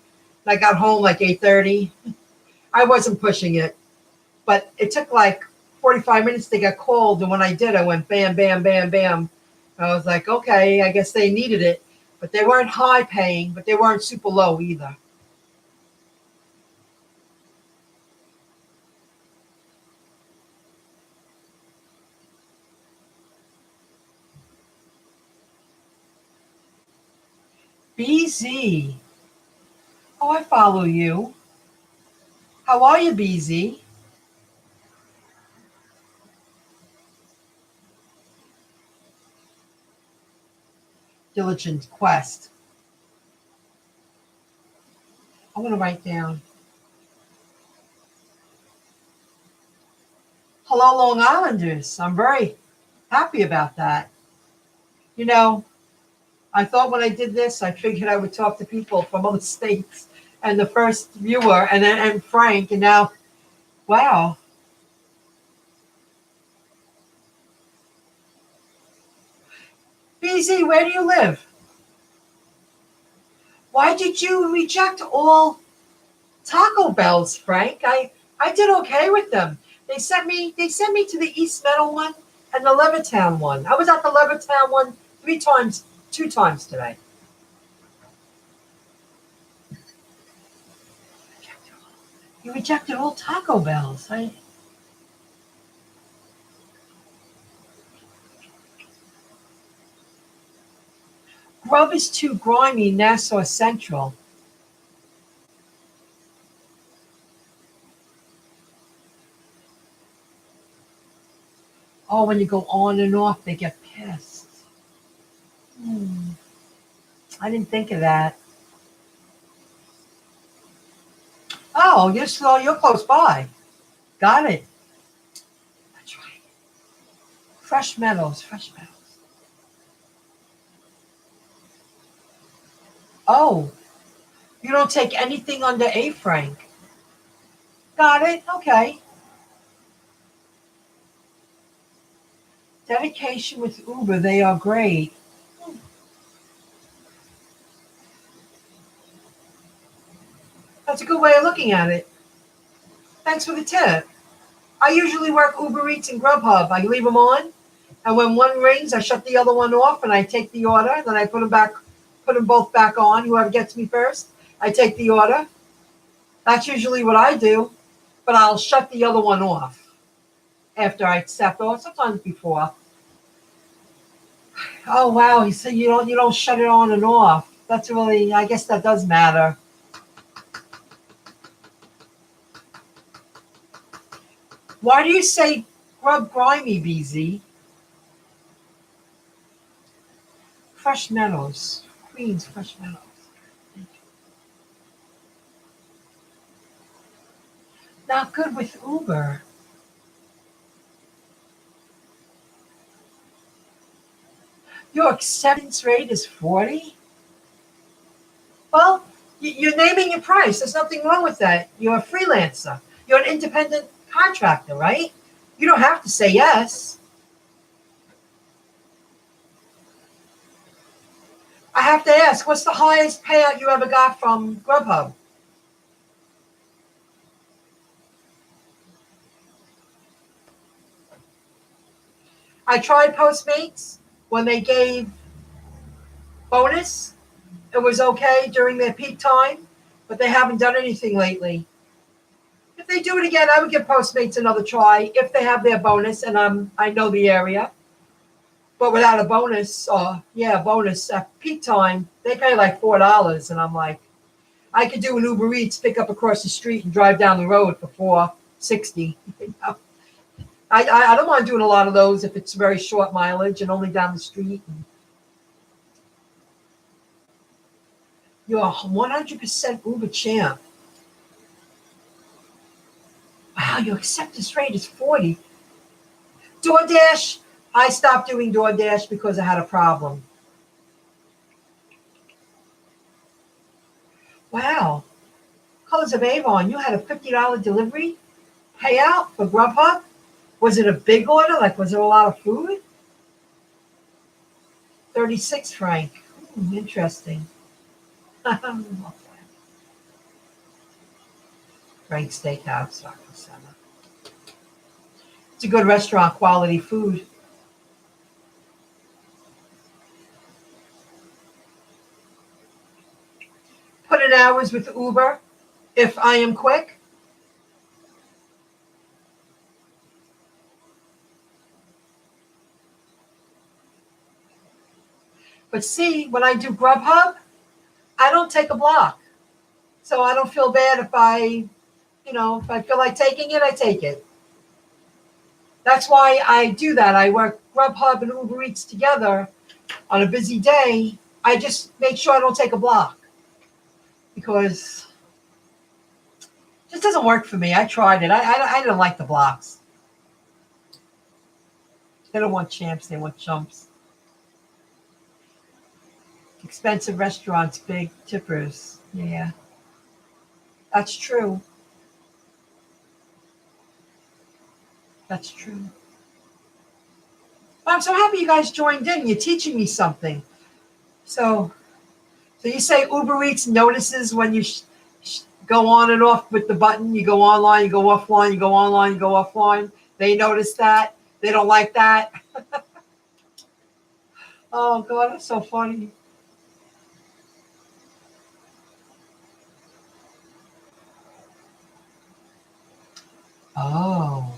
I got home like 8:30. I wasn't pushing it, but it took like 45 minutes to get cold, and when I did, I went bam, bam, bam, bam. I was like, okay, I guess they needed it, but they weren't high paying, but they weren't super low either. BZ. Oh, I follow you. How are you, BZ? Diligent Quest. I want to write down. Hello, Long Islanders. I'm very happy about that. You know, I thought when I did this, I figured I would talk to people from other states and the first viewer and Frank, and now, wow. BZ, where do you live? Why did you reject all Taco Bells, Frank? I did okay with them. They sent me to the East Meadow one and the Levittown one. I was at the Levittown one 3 times, 2 times today. You rejected all Taco Bells. Grub is too grimy, Nassau Central. Oh, when you go on and off, they get pissed. Hmm. I didn't think of that. Oh, you're slow. You're close by. Got it. That's right. Fresh Meadows. Fresh Meadows. Oh, you don't take anything under A Frank. Got it. Okay. Dedication with Uber. They are great. That's a good way of looking at it. Thanks for the tip. I usually work Uber Eats and Grubhub. I leave them on, and when one rings, I shut the other one off, and I take the order. Then I put them both back on. Whoever gets me first, I take the order. That's usually what I do, but I'll shut the other one off after I accept, or sometimes before. Oh wow, he said you don't shut it on and off. That's really, I guess that does matter. Why do you say Grub Grimy, BZ? Fresh Meadows. Queens Fresh Meadows. Not good with Uber. Your acceptance rate is 40? Well, you're naming your price. There's nothing wrong with that. You're a freelancer. You're an independent contractor, right? You don't have to say yes. I have to ask, what's the highest payout you ever got from Grubhub? I tried Postmates when they gave bonus. It was okay during their peak time, but they haven't done anything lately. If they do it again, I would give Postmates another try if they have their bonus and I know the area. But without a bonus, bonus at peak time, they pay like $4, and I'm like, I could do an Uber Eats, pick up across the street, and drive down the road for $4.60. You know? I don't mind doing a lot of those if it's very short mileage and only down the street. You're 100% Uber champ. Wow, your acceptance rate is 40. DoorDash, I stopped doing DoorDash because I had a problem. Wow. Colors of Avon, you had a $50 delivery payout for Grubhub? Was it a big order? Like, was it a lot of food? 36 franc. Interesting. Frank Steakhouse, Rockville Center. It's a good restaurant, quality food. Put in hours with Uber if I am quick. But see, when I do Grubhub, I don't take a block. So I don't feel bad if if I feel like taking it, I take it. That's why I do that. I work Grubhub and Uber Eats together on a busy day. I just make sure I don't take a block because it just doesn't work for me. I tried it. I didn't like the blocks. They don't want champs. They want chumps. Expensive restaurants, big tippers. Yeah, that's true. That's true. I'm so happy you guys joined in. You're teaching me something. So you say Uber Eats notices when you go on and off with the button. You go online, you go offline, you go online, you go offline. They notice that. They don't like that. Oh, God, that's so funny. Oh.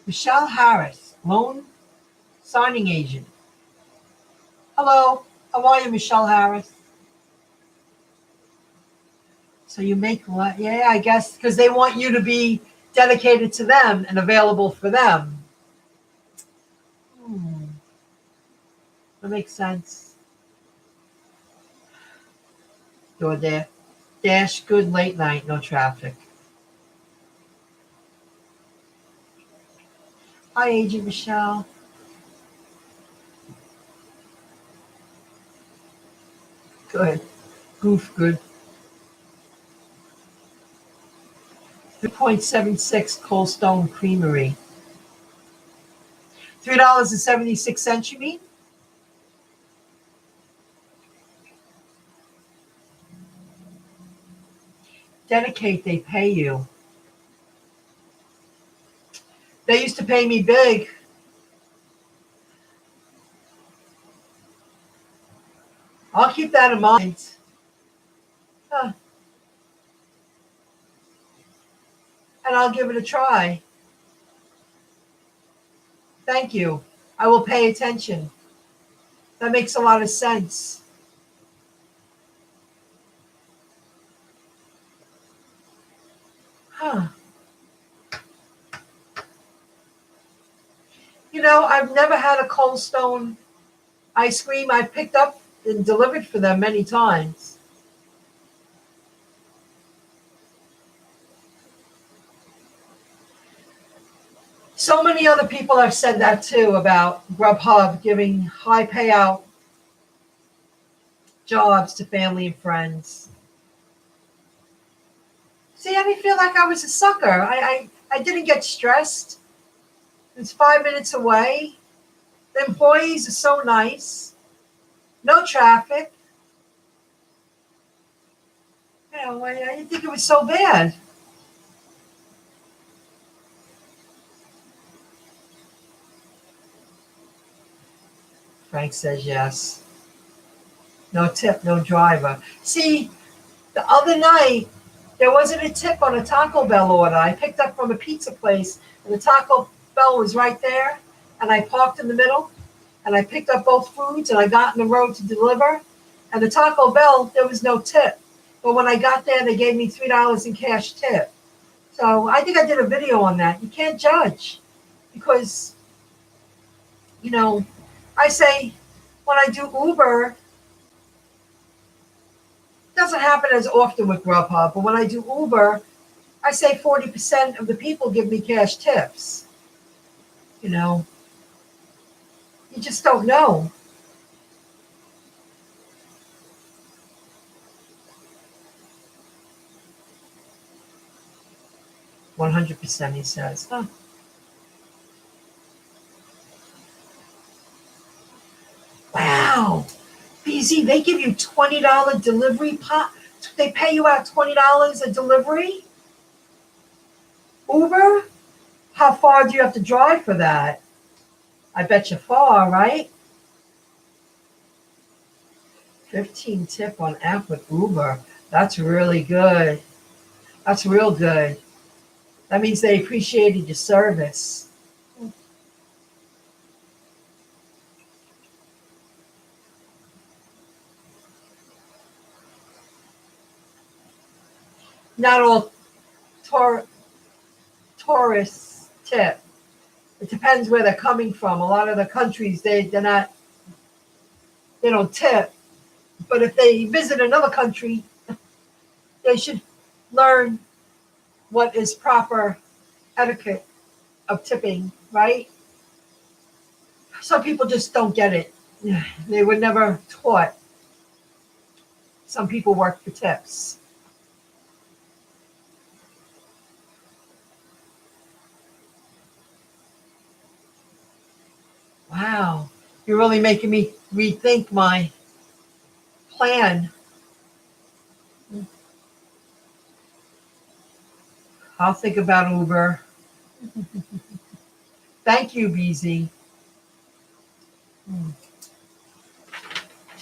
Michelle Harris, loan signing agent. Hello. How are you, Michelle Harris? So you make yeah, I guess, because they want you to be dedicated to them and available for them. Hmm, that makes sense. Door there. Dash good late night, no traffic. Hi, Agent Michelle. Good. Goof, good. 3.76 Cold Stone Creamery. $3.76, you mean? Dedicate, they pay you. They used to pay me big. I'll keep that in mind. Huh. And I'll give it a try. Thank you. I will pay attention. That makes a lot of sense. Huh. You know, I've never had a Cold Stone ice cream. I picked up and delivered for them many times. So many other people have said that too about Grubhub giving high payout jobs to family and friends. See, I didn't feel like I was a sucker. I didn't get stressed. It's 5 minutes away. The employees are so nice. No traffic. You know, I didn't think it was so bad. Frank says yes. No tip, no driver. See, the other night, there wasn't a tip on a Taco Bell order. I picked up from a pizza place, and the Taco Bell was right there. And I parked in the middle, and I picked up both foods, and I got in the road to deliver. And the Taco Bell, there was no tip. But when I got there, they gave me $3 in cash tip. So I think I did a video on that. You can't judge because, you know, I say when I do Uber, it doesn't happen as often with Grubhub, but when I do Uber, I say 40% of the people give me cash tips. You know, you just don't know. $100%, he says. Huh. Wow. BZ, they give you $20 delivery They pay you out $20 a delivery? Uber? How far do you have to drive for that? I bet you far, right? 15 tip on app with Uber. That's really good. That's real good. That means they appreciated your service. Not all tourists tip. It depends where they're coming from. A lot of the countries they don't tip. But if they visit another country, they should learn what is proper etiquette of tipping, right? Some people just don't get it. They were never taught. Some people work for tips. Wow. You're really making me rethink my plan. I'll think about Uber. Thank you, BZ.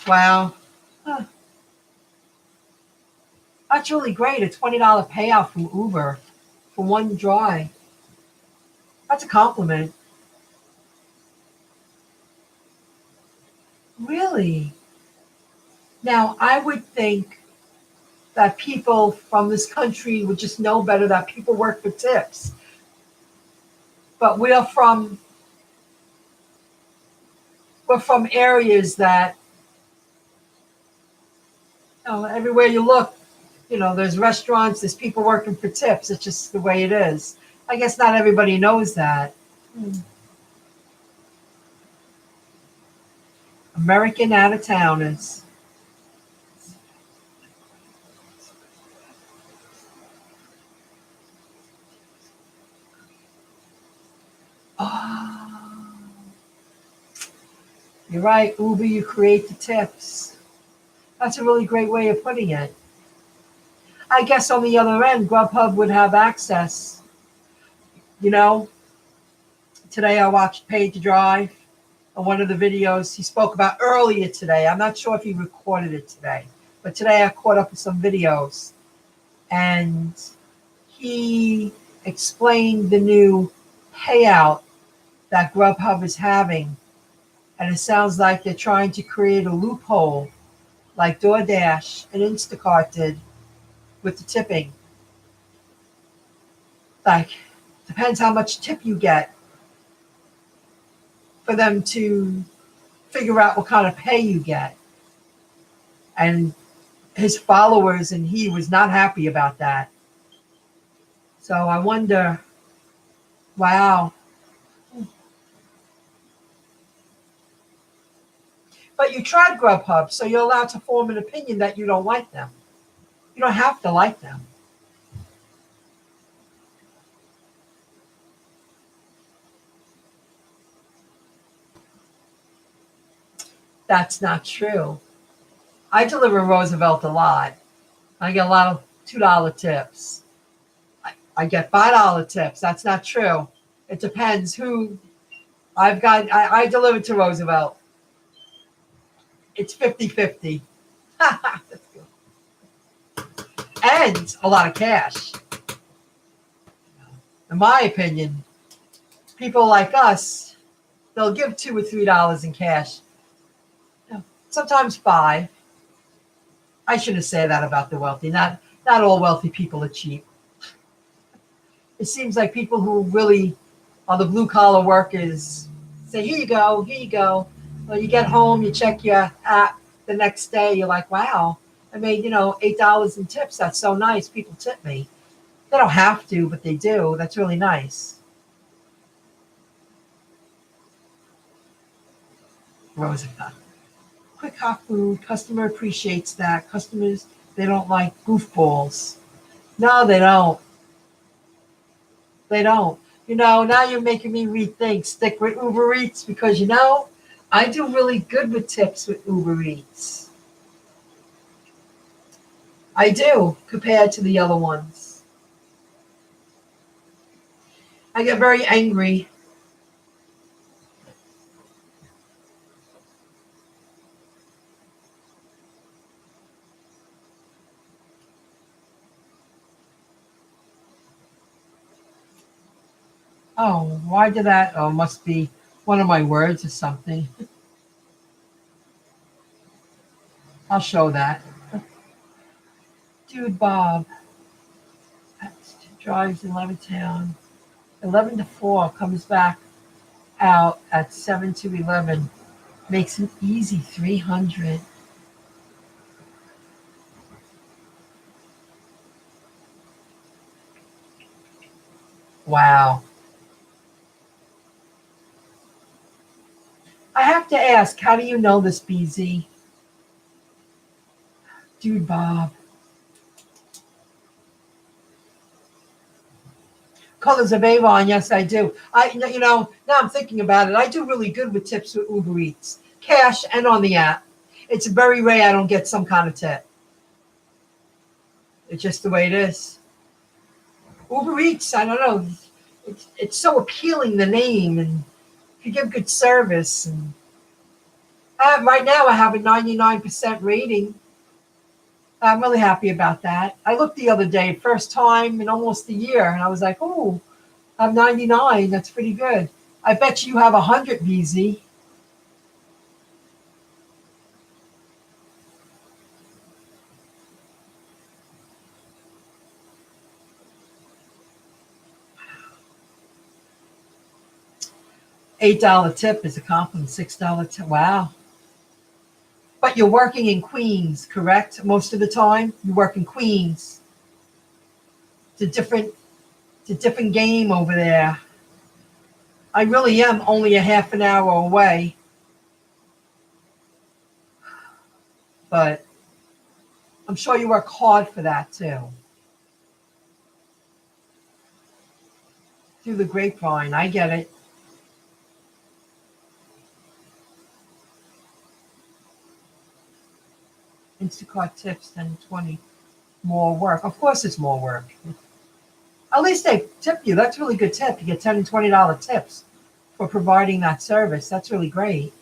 Wow. Huh. That's really great. A $20 payout from Uber for one drive. That's a compliment. Really? Now, I would think that people from this country would just know better that people work for tips. But we're from areas that, everywhere you look, there's restaurants, there's people working for tips. It's just the way it is. I guess not everybody knows that. American out of towners. Oh, You're right, Uber, you create the tips. That's a really great way of putting it. I guess on the other end, Grubhub would have access. You know, today I watched Pay to Drive on one of the videos he spoke about earlier today. I'm not sure if he recorded it today, but today I caught up with some videos and he explained the new payout that Grubhub is having. And it sounds like they're trying to create a loophole like DoorDash and Instacart did with the tipping. Like, depends how much tip you get for them to figure out what kind of pay you get. And his followers and he was not happy about that. So I wonder, wow. But you tried Grubhub, so you're allowed to form an opinion that you don't like them. You don't have to like them. That's not true. I deliver Roosevelt a lot. I get a lot of $2 tips. I get $5 tips. That's not true. It depends who I deliver to Roosevelt. It's 50-50. And a lot of cash. In my opinion, people like us, they'll give $2 or $3 in cash. Sometimes 5. I shouldn't say that about the wealthy. Not all wealthy people are cheap. It seems like people who really are the blue collar workers say, here you go, here you go. Well, you get home, you check your app the next day, you're like, wow, I made, $8 in tips. That's so nice. People tip me. They don't have to, but they do. That's really nice. Roosevelt. Quick hot food. Customer appreciates that. Customers, they don't like goofballs. No, they don't. They don't. Now you're making me rethink. Stick with Uber Eats because, I do really good with tips with Uber Eats. I do, compared to the other ones. I get very angry. Oh, why did that? Oh, must be one of my words or something. I'll show that. Dude Bob drives in Levittown. 11 to 4 comes back out at 7 to 11. Makes an easy 300. Wow. I have to ask, how do you know this, BZ? Dude Bob. Colors of Avon, yes, I do. Now I'm thinking about it. I do really good with tips with Uber Eats, cash and on the app. It's very rare I don't get some kind of tip. It's just the way it is. Uber Eats, I don't know. It's so appealing, the name, and if you give good service. And right now, I have a 99% rating. I'm really happy about that. I looked the other day, first time in almost a year, and I was like, oh, I'm 99. That's pretty good. I bet you have 100, VZ. $8 tip is a compliment. $6 tip. Wow. But you're working in Queens, correct? Most of the time, you work in Queens. It's a different game over there. I really am only a half an hour away, but I'm sure you work hard for that too. Through the grapevine, I get it. Instacart tips 10 to 20. More work. Of course it's more work. At least they tip you. That's a really good tip. You get $10 and $20 tips for providing that service. That's really great.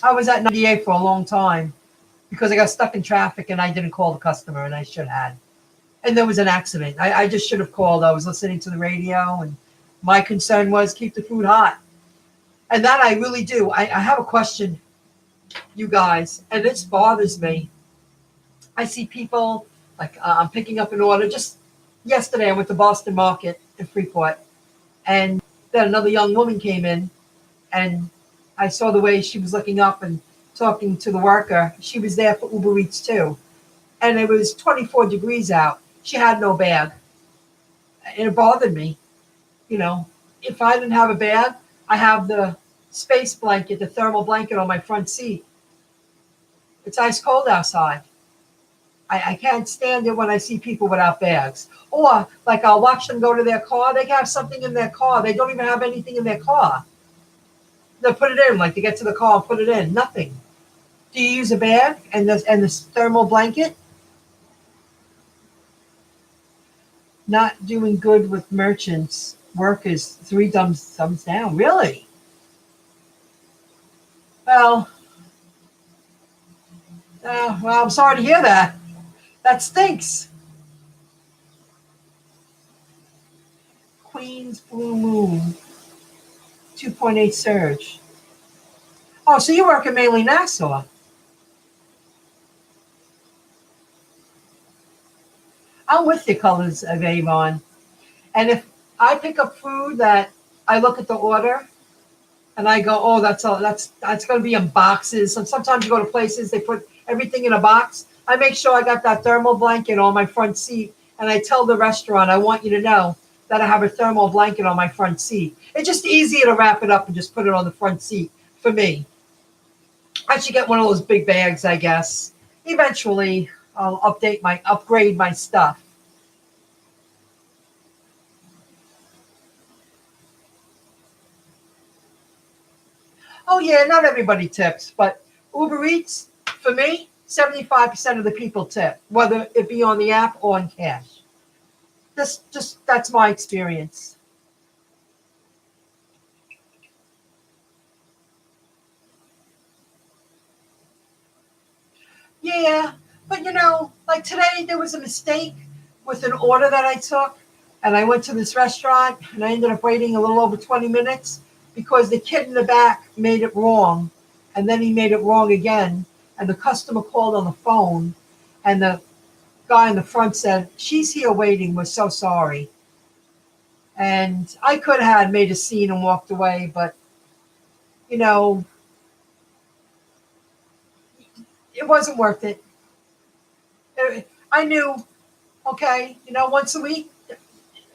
I was at 98 for a long time because I got stuck in traffic and I didn't call the customer and I should have. And there was an accident. I just should have called. I was listening to the radio and my concern was keep the food hot. And that I really do. I have a question, you guys, and this bothers me. I see people like I'm picking up an order. Just yesterday, I went to Boston Market in Freeport, and then another young woman came in, and I saw the way she was looking up and talking to the worker. She was there for Uber Eats too, and it was 24 degrees out. She had no bag, and it bothered me. You know, if I didn't have a bag, I have the space blanket, the thermal blanket on my front seat. It's ice cold outside. I can't stand it when I see people without bags. Or, like, I'll watch them go to their car. They have something in their car. They don't even have anything in their car. They'll put it in, like, they get to the car and put it in. Nothing. Do you use a bag and this thermal blanket? Not doing good with merchants, workers, 3 thumbs down. Really? Well, I'm sorry to hear that. That stinks. Queens Blue Moon, 2.8 surge. Oh, so you work in mainly Nassau. I'm with the colors of Avon. And if I pick up food that I look at the order and I go, oh, that's going to be in boxes. And sometimes you go to places, they put everything in a box. I make sure I got that thermal blanket on my front seat. And I tell the restaurant, I want you to know that I have a thermal blanket on my front seat. It's just easier to wrap it up and just put it on the front seat for me. I should get one of those big bags, I guess. Eventually, I'll upgrade my stuff. Oh yeah, not everybody tips, but Uber Eats, for me, 75% of the people tip, whether it be on the app or in cash. That's my experience. Yeah, but like today there was a mistake with an order that I took, and I went to this restaurant and I ended up waiting a little over 20 minutes because the kid in the back made it wrong, and then he made it wrong again, and the customer called on the phone, and the guy in the front said, "She's here waiting. We're so sorry." And I could have made a scene and walked away, but you know, it wasn't worth it. I knew, okay, once a week,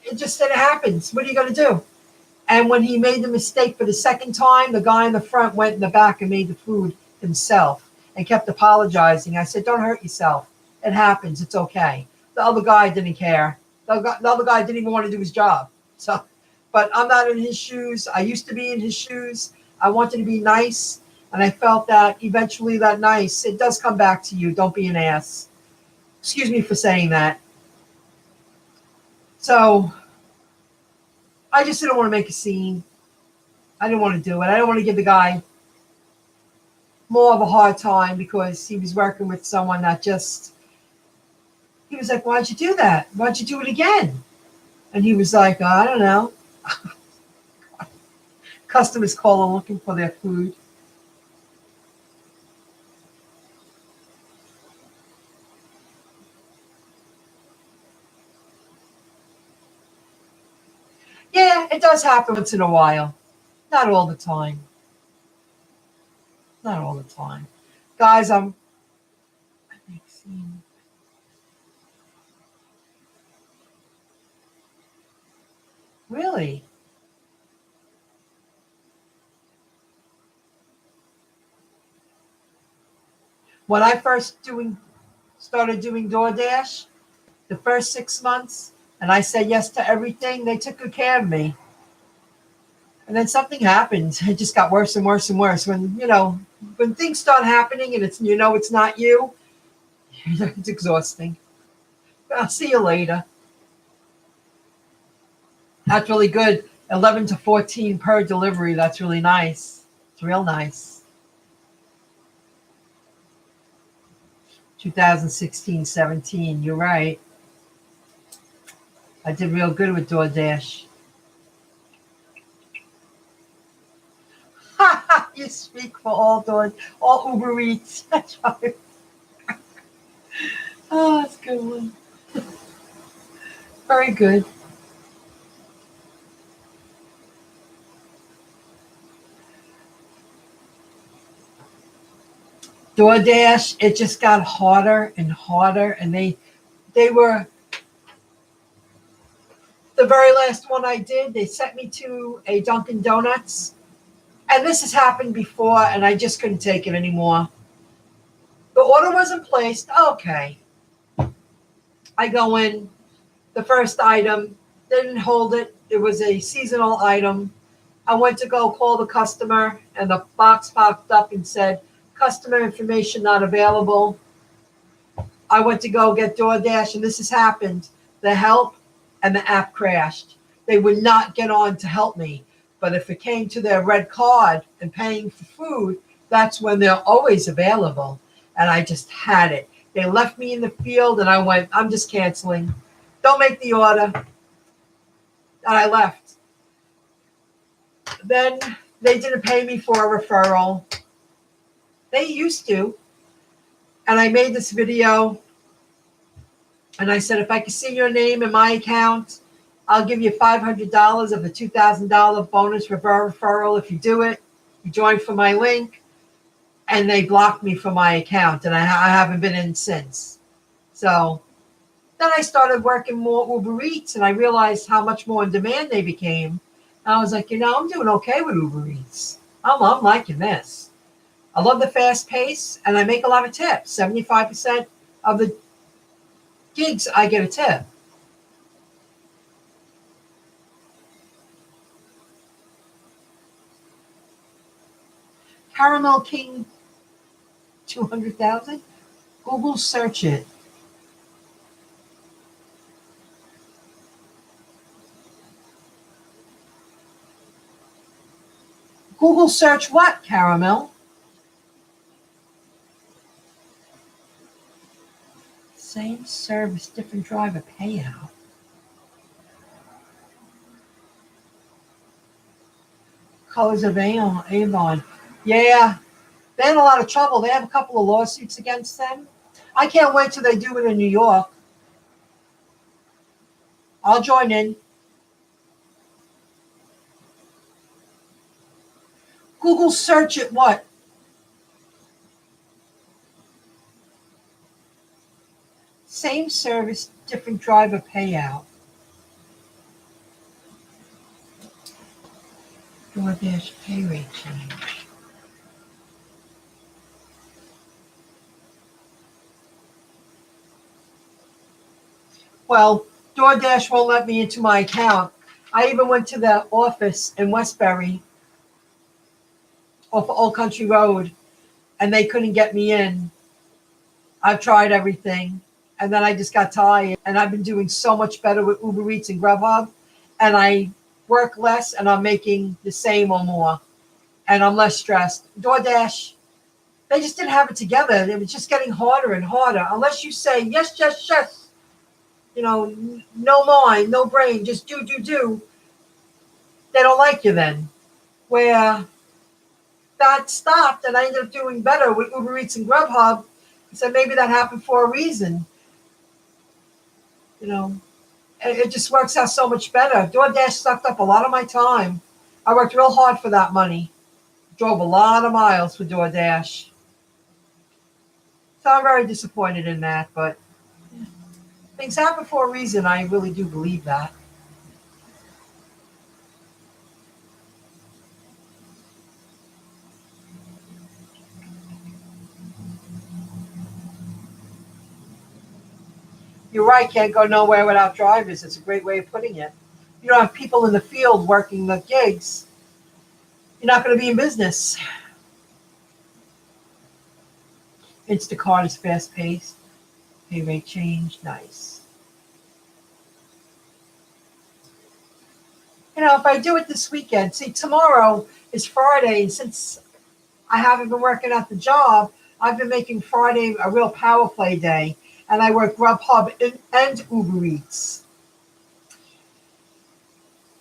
it just said it happens. What are you going to do? And when he made the mistake for the second time, the guy in the front went in the back and made the food himself and kept apologizing. I said, don't hurt yourself. It happens. It's okay. The other guy didn't care. The other guy didn't even want to do his job. So, but I'm not in his shoes. I used to be in his shoes. I wanted to be nice. And I felt that eventually that nice, it does come back to you. Don't be an ass. Excuse me for saying that. So I just didn't want to make a scene. I didn't want to do it. I didn't want to give the guy more of a hard time because he was working with someone that just, he was like, why'd you do that? Why'd you do it again? And he was like, I don't know. Customers calling looking for their food. Yeah, it does happen once in a while. Not all the time. Not all the time. Guys, really? When I started doing DoorDash, the first 6 months, and I said yes to everything, they took good care of me. And then something happened. It just got worse and worse and worse. When things start happening and it's not you, it's exhausting. I'll see you later. That's really good. 11 to 14 per delivery. That's really nice. It's real nice. 2016-17. You're right. I did real good with DoorDash. You speak for all Uber Eats. That's right. Oh, that's a good one. Very good. DoorDash, it just got harder and harder, and they were the very last one I did. They sent me to a Dunkin' Donuts, and this has happened before, and I just couldn't take it anymore. The order wasn't placed. Okay, I go in. The first item, they didn't hold it. It was a seasonal item. I went to go call the customer, and the box popped up and said, "Customer information not available." I went to go get DoorDash, and this has happened. The help and the app crashed. They would not get on to help me. But if it came to their red card and paying for food, that's when they're always available. And I just had it. They left me in the field, and I went, "I'm just canceling. Don't make the order." And I left. Then they didn't pay me for a referral. They used to. And I made this video, and I said, if I can see your name in my account, I'll give you $500 of the $2,000 bonus for referral if you do it. You join for my link. And they blocked me from my account, and I haven't been in since. So then I started working more Uber Eats, and I realized how much more in demand they became. And I was like, I'm doing okay with Uber Eats. I'm liking this. I love the fast pace, and I make a lot of tips. 75% of the gigs, I get a tip. Caramel King 200,000. Google search it. Google search what, Caramel? Same service, different driver payout. Colors of Avon. Yeah, they're in a lot of trouble. They have a couple of lawsuits against them. I can't wait till they do it in New York. I'll join in. Google search it what? Same service, different driver payout. DoorDash pay rate change. Well, DoorDash won't let me into my account. I even went to the office in Westbury off of Old Country Road, and they couldn't get me in. I've tried everything, and then I just got tired. And I've been doing so much better with Uber Eats and Grubhub, and I work less, and I'm making the same or more, and I'm less stressed. DoorDash, they just didn't have it together. It was just getting harder and harder. Unless you say yes, yes, yes, no mind, no brain, just do. They don't like you then. Where that stopped, and I ended up doing better with Uber Eats and Grubhub. So maybe that happened for a reason. It just works out so much better. DoorDash sucked up a lot of my time. I worked real hard for that money. Drove a lot of miles for DoorDash. So I'm very disappointed in that, but things happen for a reason. I really do believe that. You're right, can't go nowhere without drivers. It's a great way of putting it. You don't have people in the field working the gigs. you're not going to be in business. Instacart is fast paced. Pay rate change. Nice. If I do it this weekend, see, tomorrow is Friday, and since I haven't been working at the job, I've been making Friday a real power play day, and I work Grubhub and Uber Eats.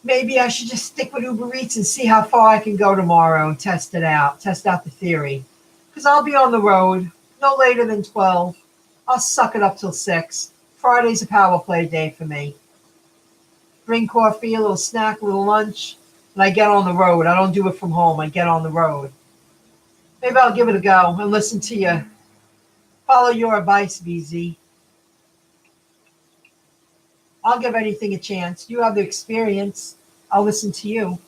Maybe I should just stick with Uber Eats and see how far I can go tomorrow and test out the theory. Because I'll be on the road no later than 12. I'll suck it up till 6. Friday's a power play day for me. Bring coffee, a little snack, a little lunch, and I get on the road. I don't do it from home. I get on the road. Maybe I'll give it a go and listen to you. Follow your advice, BZ. I'll give anything a chance. You have the experience. I'll listen to you.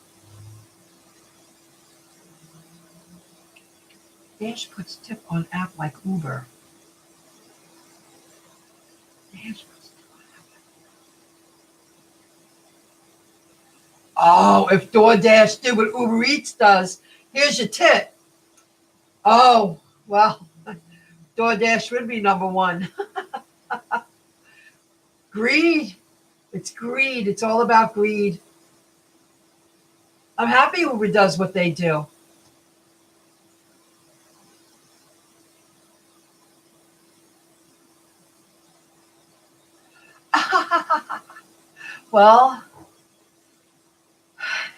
Dash puts tip on app like Uber. Dash puts tip on app. Oh, if DoorDash did what Uber Eats does, here's your tip. Oh, well, DoorDash would be number one. Greed. It's greed. It's all about greed. I'm happy Uber does what they do. Well,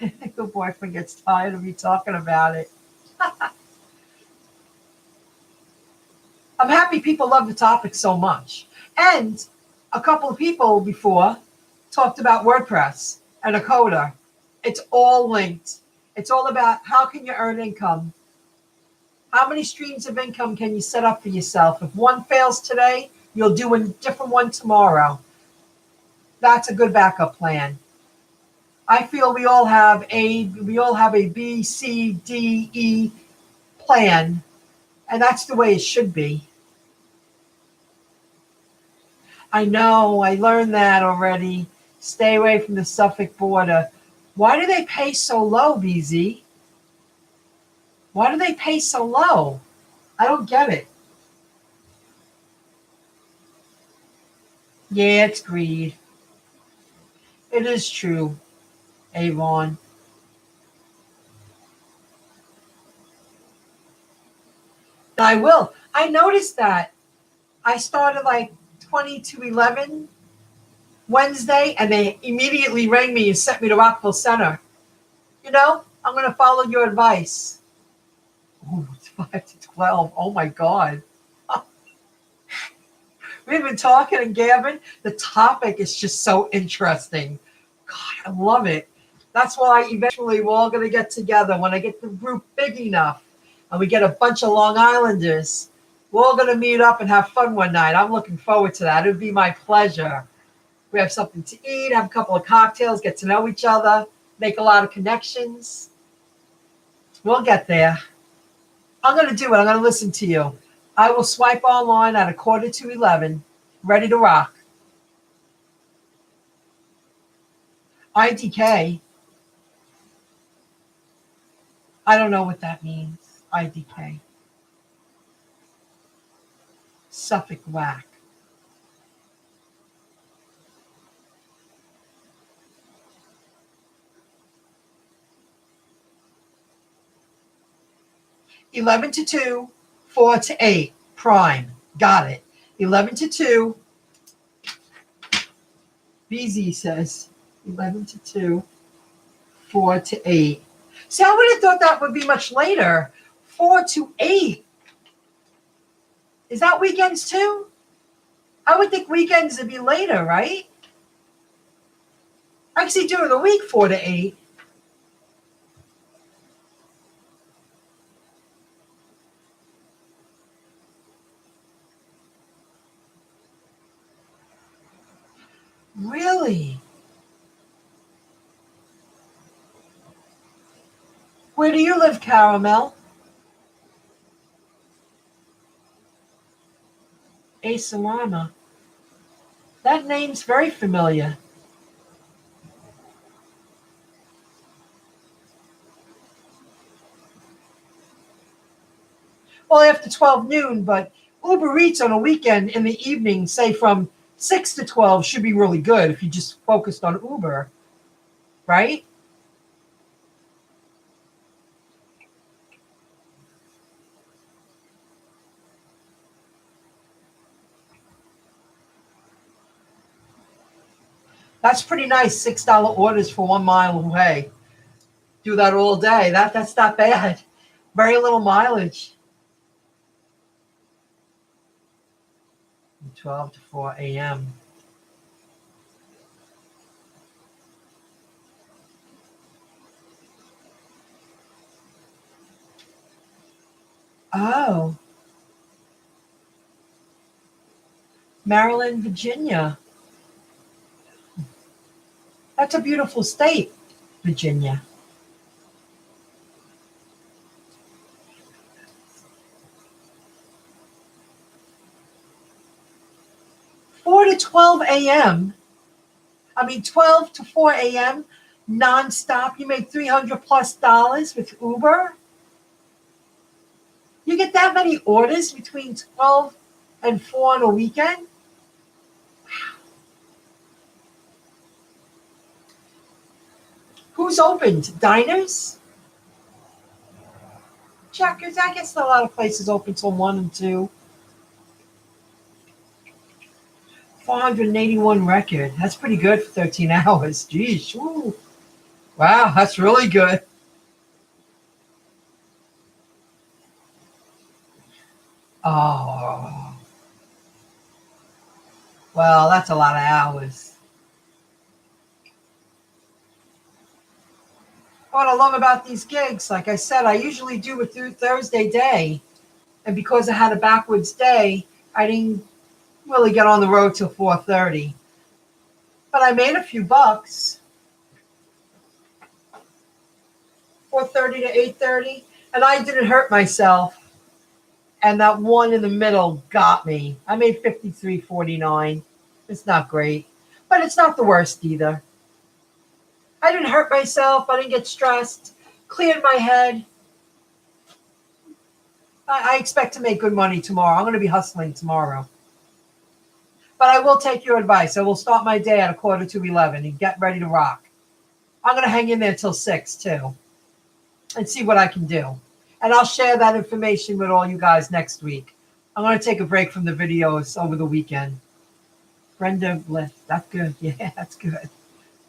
your boyfriend gets tired of me talking about it. I'm happy people love the topic so much. And a couple of people before talked about WordPress and a coder. It's all linked. It's all about how can you earn income? How many streams of income can you set up for yourself? If one fails today, you'll do a different one tomorrow. That's a good backup plan. I feel we all have a B, C, D, E plan, and that's the way it should be. I know, I learned that already. Stay away from the Suffolk border. Why do they pay so low, BZ? Why do they pay so low? I don't get it. Yeah, it's greed. It is true, Avon. I will. I noticed that. I started like 20 to 11 Wednesday, and they immediately rang me and sent me to Rockville Center. I'm going to follow your advice. Oh, it's 5 to 12. Oh, my God. We've been talking, and Gavin, the topic is just so interesting. God, I love it. That's why eventually we're all going to get together when I get the group big enough and we get a bunch of Long Islanders. We're all going to meet up and have fun one night. I'm looking forward to that. It would be my pleasure. We have something to eat, have a couple of cocktails, get to know each other, make a lot of connections. We'll get there. I'm going to do it. I'm going to listen to you. I will swipe online at 11:45, ready to rock. IDK. I don't know what that means. IDK. Suffolk whack. $11 to 2, 4 to 8. Prime. Got it. 11 to 2. BZ says 11 to 2, 4 to 8. See, I would have thought that would be much later. 4 to 8. Is that weekends too? I would think weekends would be later, right? I can see during the week 4 to 8. Really? Where do you live, Caramel? Asalama. That name's very familiar. Well, after 12 noon, but Uber Eats on a weekend in the evening, say from 6 to 12, should be really good if you just focused on Uber, right? That's pretty nice. $6 orders for 1 mile away. Do that all day. That's not bad. Very little mileage. 12 to 4 a.m. Oh, Maryland, Virginia. That's a beautiful state, Virginia. 4 to 12 a.m. I mean, 12 to 4 a.m. nonstop. You make $300+ with Uber. You get that many orders between 12 and 4 on a weekend? Who's opened? Diners? Checkers? I guess a lot of places open till 1 and 2. 481 record. That's pretty good for 13 hours. Geez. Woo. Wow, that's really good. Oh, well, that's a lot of hours. What I love about these gigs, like I said, I usually do it through Thursday day. And because I had a backwards day, I didn't really get on the road till 4:30. But I made a few bucks, 4:30 to 8:30, and I didn't hurt myself. And that one in the middle got me. I made 53.49. It's not great, but it's not the worst either. I didn't hurt myself. I didn't get stressed. Cleared my head. I expect to make good money tomorrow. I'm going to be hustling tomorrow. But I will take your advice. I will start my day at 11:45 and get ready to rock. I'm going to hang in there till 6 too and see what I can do. And I'll share that information with all you guys next week. I'm going to take a break from the videos over the weekend. Brenda Bliss. That's good. Yeah, that's good.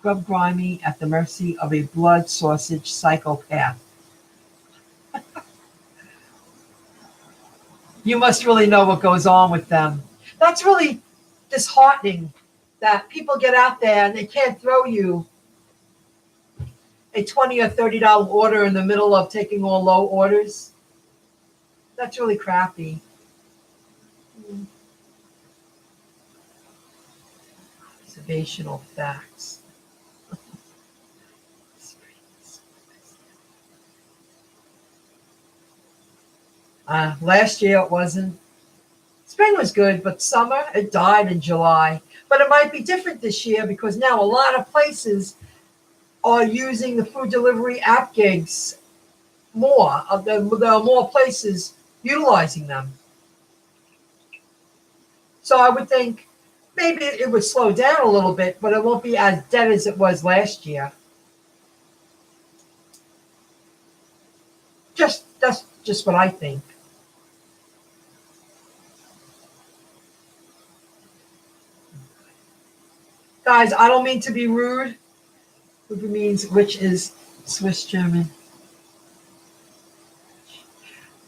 Grub Grimy at the mercy of a blood sausage psychopath. You must really know what goes on with them. That's really disheartening that people get out there and they can't throw you a $20 or $30 order in the middle of taking all low orders. That's really crappy. Observational facts. Last year it wasn't. Spring was good, but summer, it died in July. But it might be different this year because now a lot of places are using the food delivery app gigs more. There are more places utilizing them. So I would think maybe it would slow down a little bit, but it won't be as dead as it was last year. That's just what I think. Guys, I don't mean to be rude. Uber means which is Swiss German.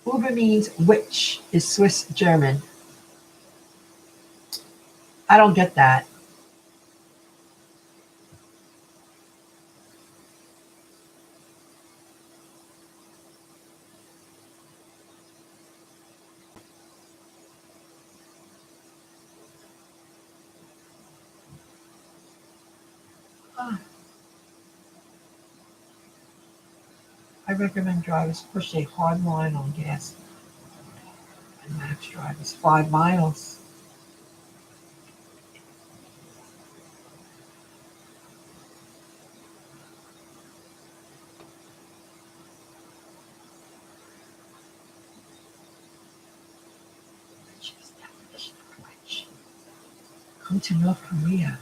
Uber means which is Swiss German. I don't get that. I recommend drivers push a hard line on gas and max drivers 5 miles. Go to North Korea.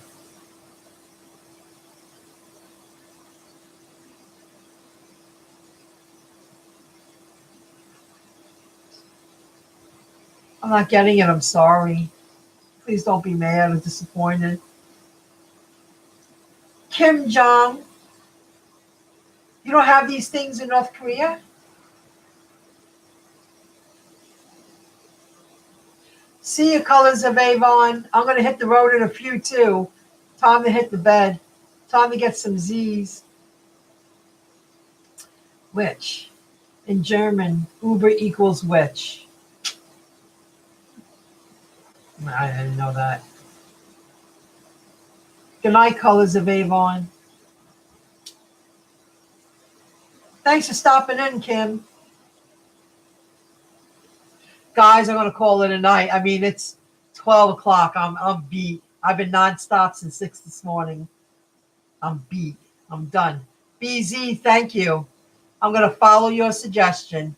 I'm not getting it. I'm sorry. Please don't be mad or disappointed. Kim Jong, you don't have these things in North Korea? See you, Colors of Avon. I'm going to hit the road in a few, too. Time to hit the bed. Time to get some Z's. Which? In German, Uber equals which? I didn't know that. Good night, Colors of Avon. Thanks for stopping in, Kim. Guys, I'm going to call it a night. I mean, it's 12 o'clock. I'm beat. I've been nonstop since 6 this morning. I'm beat. I'm done. BZ, thank you. I'm going to follow your suggestion.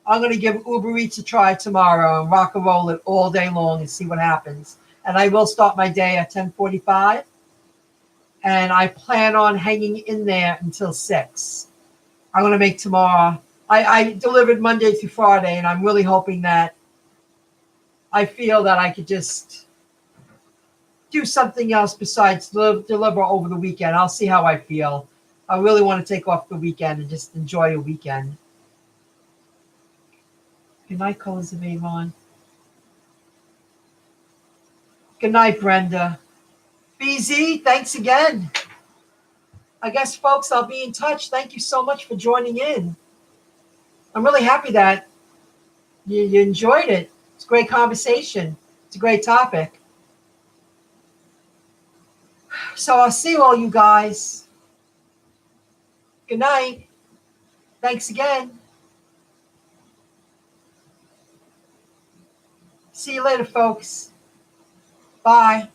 I'm going to give Uber Eats a try tomorrow and rock and roll it all day long and see what happens. And I will start my day at 10:45. And I plan on hanging in there until 6. I'm going to make tomorrow. I delivered Monday through Friday, and I'm really hoping that I feel that I could just do something else besides deliver over the weekend. I'll see how I feel. I really want to take off the weekend and just enjoy a weekend. Good night, Colors of Avon. Good night, Brenda. BZ, thanks again. I guess, folks, I'll be in touch. Thank you so much for joining in. I'm really happy that you enjoyed it. It's a great conversation. It's a great topic. So I'll see all you guys. Good night. Thanks again. See you later, folks. Bye.